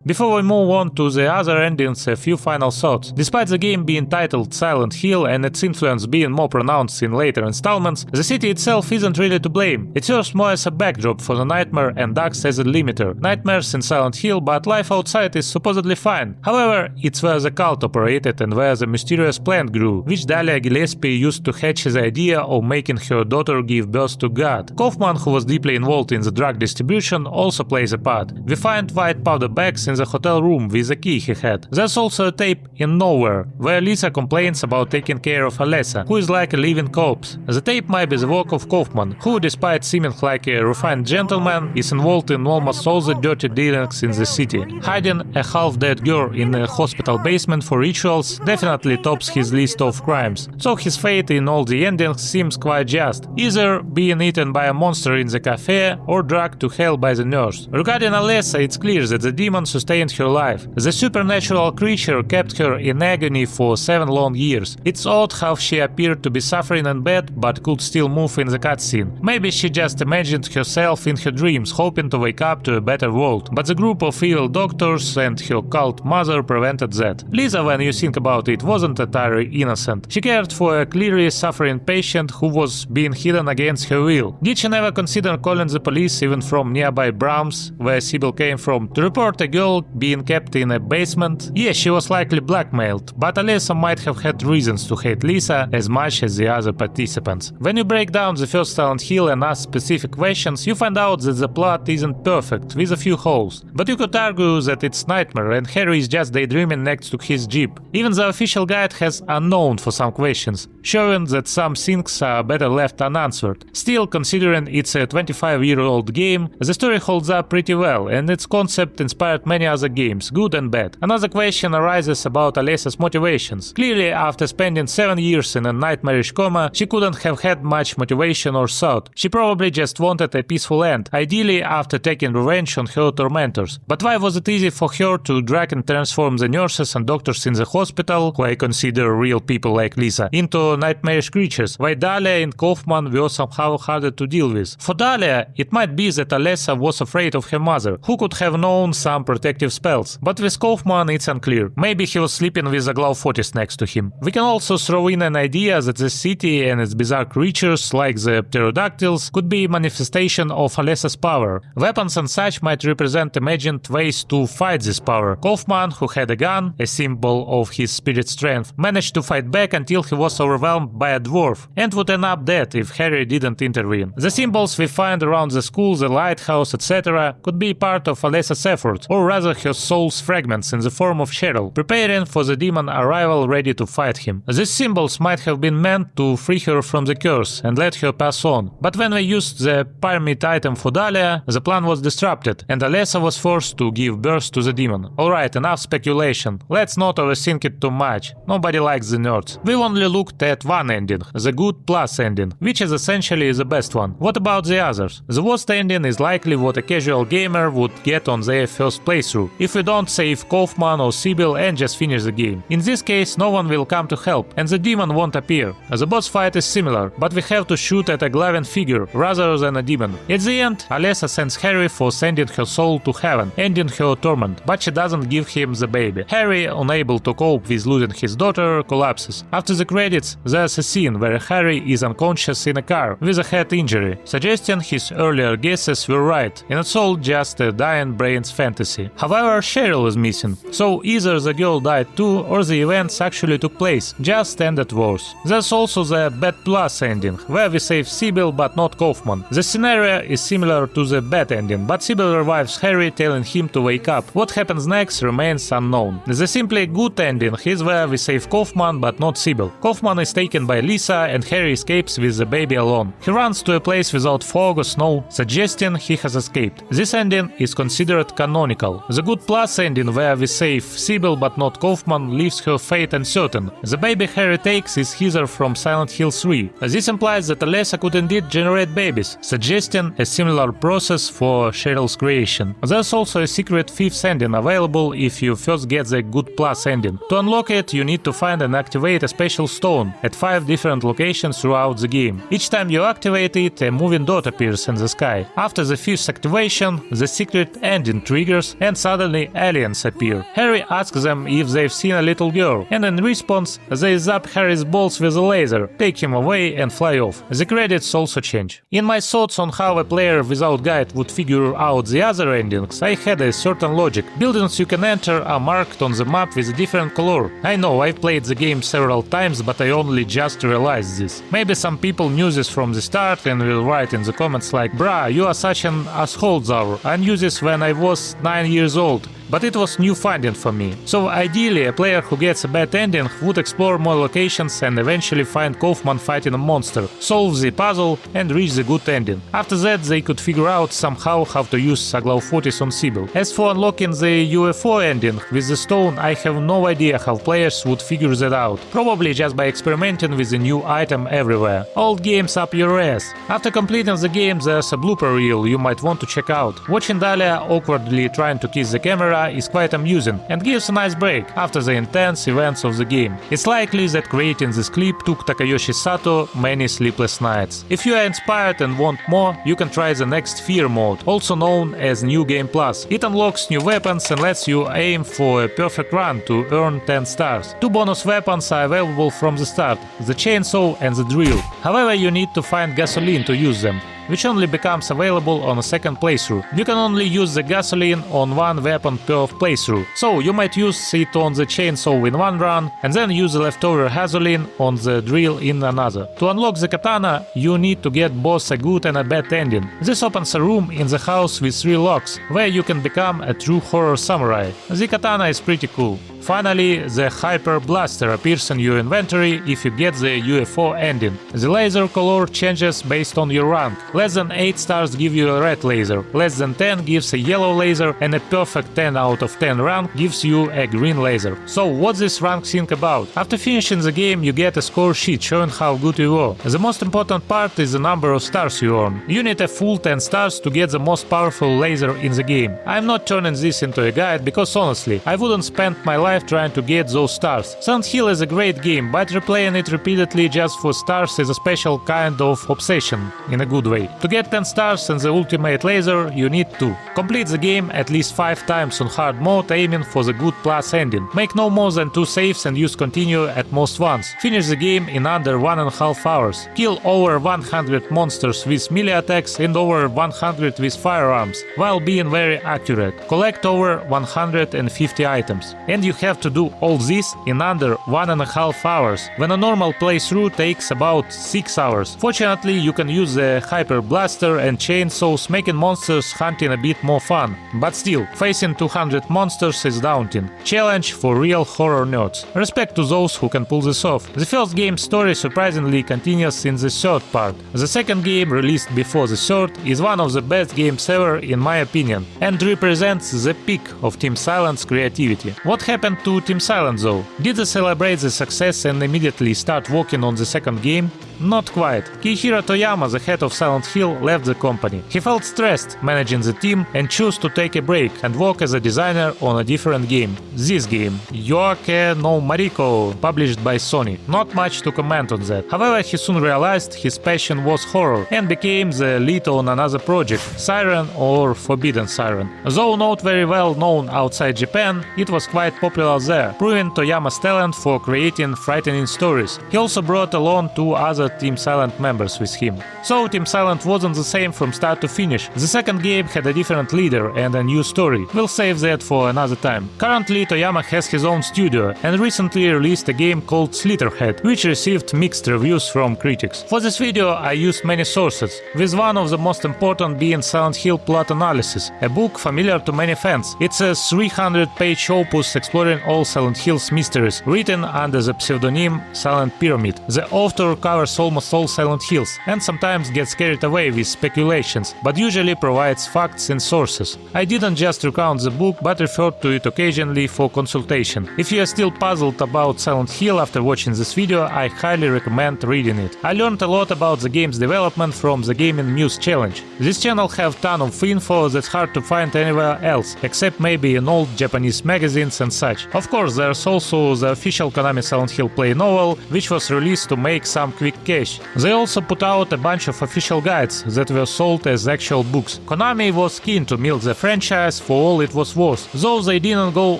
Before we move on to the other endings, a few final thoughts. Despite the game being titled Silent Hill and its influence being more pronounced in later installments, the city itself isn't really to blame. It serves more as a backdrop for the nightmare and acts as a limiter. Nightmares in Silent Hill, but life outside is supposedly fine. However, it's where the cult operated and where the mysterious plant grew, which Dahlia Gillespie used to hatch the idea of making her daughter give birth to God. Kaufman, who was deeply involved in the drug distribution, also plays a part. We find white powder bags in the hotel room with a key he had. There's also a tape in Nowhere, where Lisa complains about taking care of Alessa, who is like a living corpse. The tape might be the work of Kaufman, who, despite seeming like a refined gentleman, is involved in almost all the dirty dealings in the city. Hiding a half-dead girl in a hospital basement for rituals definitely tops his list of crimes, so his fate in all the endings seems quite just, either being eaten by a monster in the cafe or dragged to hell by the nurse. Regarding Alessa, it's clear that the demon sustained her life. The supernatural creature kept her in agony for 7 long years. It's odd how she appeared to be suffering in bed but could still move in the cutscene. Maybe she just imagined herself in her dreams, hoping to wake up to a better world, but the group of evil doctors and her cult mother prevented that. Lisa, when you think about it, wasn't entirely innocent. She cared for a clearly suffering patient who was being hidden against her will. Did she never consider calling the police, even from nearby Brahms, where Sybil came from, to report a girl being kept in a basement? Yes, she was likely blackmailed, but Alessa might have had reasons to hate Lisa as much as the other participants. When you break down the first Silent Hill and ask specific questions, you find out that the plot isn't perfect, with a few holes. But you could argue that it's nightmare and Harry is just daydreaming next to his jeep. Even the official guide has unknown for some questions, showing that some things are better left unanswered. Still, considering it's a 25-year-old game, the story holds up pretty well, and its concept inspired many other games, good and bad. Another question arises about Alessa's motivations. Clearly, after spending 7 years in a nightmarish coma, she couldn't have had much motivation or thought. She probably just wanted a peaceful end, ideally after taking revenge on her tormentors. But why was it easy for her to drag and transform the nurses and doctors in the hospital, who I consider real people like Lisa, into nightmarish creatures? Why Dahlia and Kaufman were somehow harder to deal with? For Dahlia, it might be that Alessa was afraid of her mother, who could have known some protective spells. But with Kaufman, it's unclear. Maybe he was sleeping with a Glaufotis next to him. We can also throw in an idea that the city and its bizarre creatures, like the pterodactyls, could be manifestation of Alessa's power. Weapons and such might represent imagined ways to fight this power. Kaufman, who had a gun, a symbol of his spirit strength, managed to fight back until he was overwhelmed by a dwarf, and would end up dead if Harry didn't intervene. The symbols we find around the school, the lighthouse, etc. could be part of Alessa's effort, or rather her soul's fragments in the form of Cheryl, preparing for the demon arrival ready to fight him. These symbols might have been meant to free her from the curse and let her pass on, but when we used the pyramid item for Dahlia, the plan was disrupted, and Alessa was forced to give birth to the demon. Alright, enough speculation. Let's not overthink it too much. Nobody likes the nerds. We've only looked at one ending, the good plus ending, which is essentially the best one. What about the others? The worst ending is likely what a casual gamer would get on their first playthrough, if we don't save Kaufman or Sybil and just finish the game. In this case, no one will come to help, and the demon won't appear. The boss fight is similar, but we have to shoot at a glowing figure rather than a demon. At the end, Alessa sends Harry for sending her soul to heaven, ending her torment, but she doesn't give him the baby. Harry, unable to cope with losing his daughter, collapses. After the credits, there's a scene where Harry is unconscious in a car with a head injury, suggesting his earlier guesses were right, and it's all just a dying brain's fantasy. However, Cheryl is missing, so either the girl died too, or the events actually took place, just ended worse. There's also the bad plus ending, where we save Sybil but not Kaufman. The scenario is similar to the bad ending, but Sybil revives Harry, telling him to wake up. What happens next remains unknown. The simply good ending is where we save Kaufman but not Sybil. Kaufman is taken by Lisa and Harry escapes with the baby alone. He runs to a place without fog or snow, suggesting he has escaped. This ending is considered canonical. The good plus ending, where we save Sybil but not Kaufman, leaves her fate uncertain. The baby Harry takes is Heather from Silent Hill 3. This implies that Alessa could indeed generate babies, suggesting a similar process for Cheryl's creation. There's also a secret fifth ending available if you first get the good plus ending. To unlock it, you need to find and activate a special stone at 5 different locations throughout the game. Each time you activate it, a moving dot appears in the sky. After the 5th activation, the secret ending triggers and suddenly aliens appear. Harry asks them if they've seen a little girl, and in response, they zap Harry's balls with a laser, take him away and fly off. The credits also change. In my thoughts on how a player without guide would figure out the other endings, I had a certain logic. Buildings you can enter are marked on the map with a different color. I know, I've played the game several times, but I only just realized this. Maybe some people knew this from the start and will write in the comments like, "Bruh, you are such an asshole, Zaur. I knew this when I was 9 years old. but it was new finding for me. So ideally, a player who gets a bad ending would explore more locations and eventually find Kaufman fighting a monster, solve the puzzle and reach the good ending. After that, they could figure out somehow how to use Saglaufotis on Sibyl. As for unlocking the UFO ending with the stone, I have no idea how players would figure that out. Probably just by experimenting with a new item everywhere. Old games up your ass. After completing the game, there's a blooper reel you might want to check out. Watching Dahlia awkwardly trying to kiss the camera is quite amusing and gives a nice break after the intense events of the game. It's likely that creating this clip took Takayoshi Sato many sleepless nights. If you are inspired and want more, you can try the next Fear mode, also known as New Game Plus. It unlocks new weapons and lets you aim for a perfect run to earn 10 stars. 2 bonus weapons are available from the start, the chainsaw and the drill. However, you need to find gasoline to use them, which only becomes available on a second playthrough. You can only use the gasoline on one weapon per playthrough, so you might use it on the chainsaw in one run and then use the leftover gasoline on the drill in another. To unlock the katana, you need to get both a good and a bad ending. This opens a room in the house with 3 locks, where you can become a true horror samurai. The katana is pretty cool. Finally, the Hyper Blaster appears in your inventory if you get the UFO ending. The laser color changes based on your rank. Less than 8 stars give you a red laser, less than 10 gives a yellow laser, and a perfect 10 out of 10 rank gives you a green laser. So what's this rank think about? After finishing the game, you get a score sheet showing how good you were. The most important part is the number of stars you earn. You need a full 10 stars to get the most powerful laser in the game. I'm not turning this into a guide because honestly, I wouldn't spend my life trying to get those stars. Silent Hill is a great game, but replaying it repeatedly just for stars is a special kind of obsession, in a good way. To get 10 stars and the ultimate laser, you need to complete the game at least 5 times on hard mode, aiming for the good plus ending. Make no more than 2 saves and use continue at most once. Finish the game in under 1.5 hours. Kill over 100 monsters with melee attacks and over 100 with firearms, while being very accurate. Collect over 150 items. And you have to do all this in under 1.5 hours, when a normal playthrough takes about 6 hours. Fortunately, you can use the Hyper Blaster and chainsaws, making monsters hunting a bit more fun. But still, facing 200 monsters is daunting. Challenge for real horror nerds. Respect to those who can pull this off. The first game's story surprisingly continues in the third part. The second game, released before the third, is one of the best games ever in my opinion, and represents the peak of Team Silent's creativity. What happened to Team Silent though? Did they celebrate the success and immediately start working on the second game? Not quite. Keihiro Toyama, the head of Silent Hill, left the company. He felt stressed managing the team and chose to take a break and work as a designer on a different game. This game, Yoake no Mariko, published by Sony. Not much to comment on that. However, he soon realized his passion was horror and became the lead on another project, Siren or Forbidden Siren. Though not very well known outside Japan, it was quite popular there, proving Toyama's talent for creating frightening stories. He also brought along 2 other Team Silent members with him. So Team Silent wasn't the same from start to finish. The second game had a different leader and a new story. We'll save that for another time. Currently, Toyama has his own studio and recently released a game called Slitterhead, which received mixed reviews from critics. For this video, I used many sources, with one of the most important being Silent Hill Plot Analysis, a book familiar to many fans. It's a 300-page opus exploring all Silent Hill's mysteries, written under the pseudonym Silent Pyramid. The author covers almost all Silent Hills and sometimes gets carried away with speculations, but usually provides facts and sources. I didn't just recount the book, but referred to it occasionally for consultation. If you are still puzzled about Silent Hill after watching this video, I highly recommend reading it. I learned a lot about the game's development from the Gaming Muse challenge. This channel have ton of info that's hard to find anywhere else, except maybe in old Japanese magazines and such. Of course, there's also the official Konami Silent Hill play novel, which was released to make some quick cash. They also put out a bunch of official guides that were sold as actual books. Konami was keen to milk the franchise for all it was worth, though they didn't go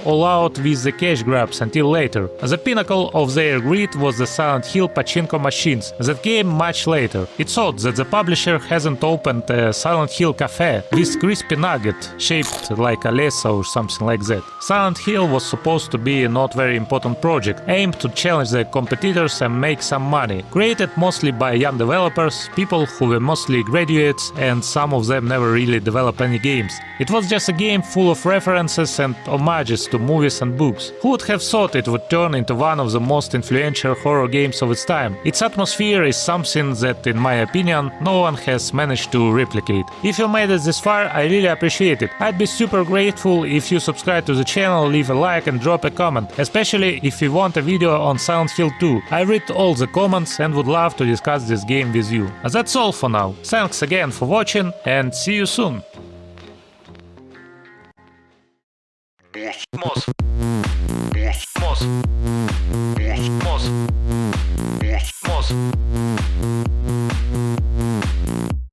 all out with the cash grabs until later. The pinnacle of their greed was the Silent Hill pachinko machines that came much later. It's odd that the publisher hasn't opened a Silent Hill cafe with crispy nugget shaped like a lasso or something like that. Silent Hill was supposed to be a not very important project, aimed to challenge the competitors and make some money. Created mostly by young developers, people who were mostly graduates, and some of them never really developed any games. It was just a game full of references and homages to movies and books. Who would have thought it would turn into one of the most influential horror games of its time? Its atmosphere is something that, in my opinion, no one has managed to replicate. If you made it this far, I really appreciate it. I'd be super grateful if you subscribe to the channel, leave a like and drop a comment, especially if you want a video on Silent Hill 2. I read all the comments and would love to discuss this game with you. That's all for now. Thanks again for watching and see you soon. Boss.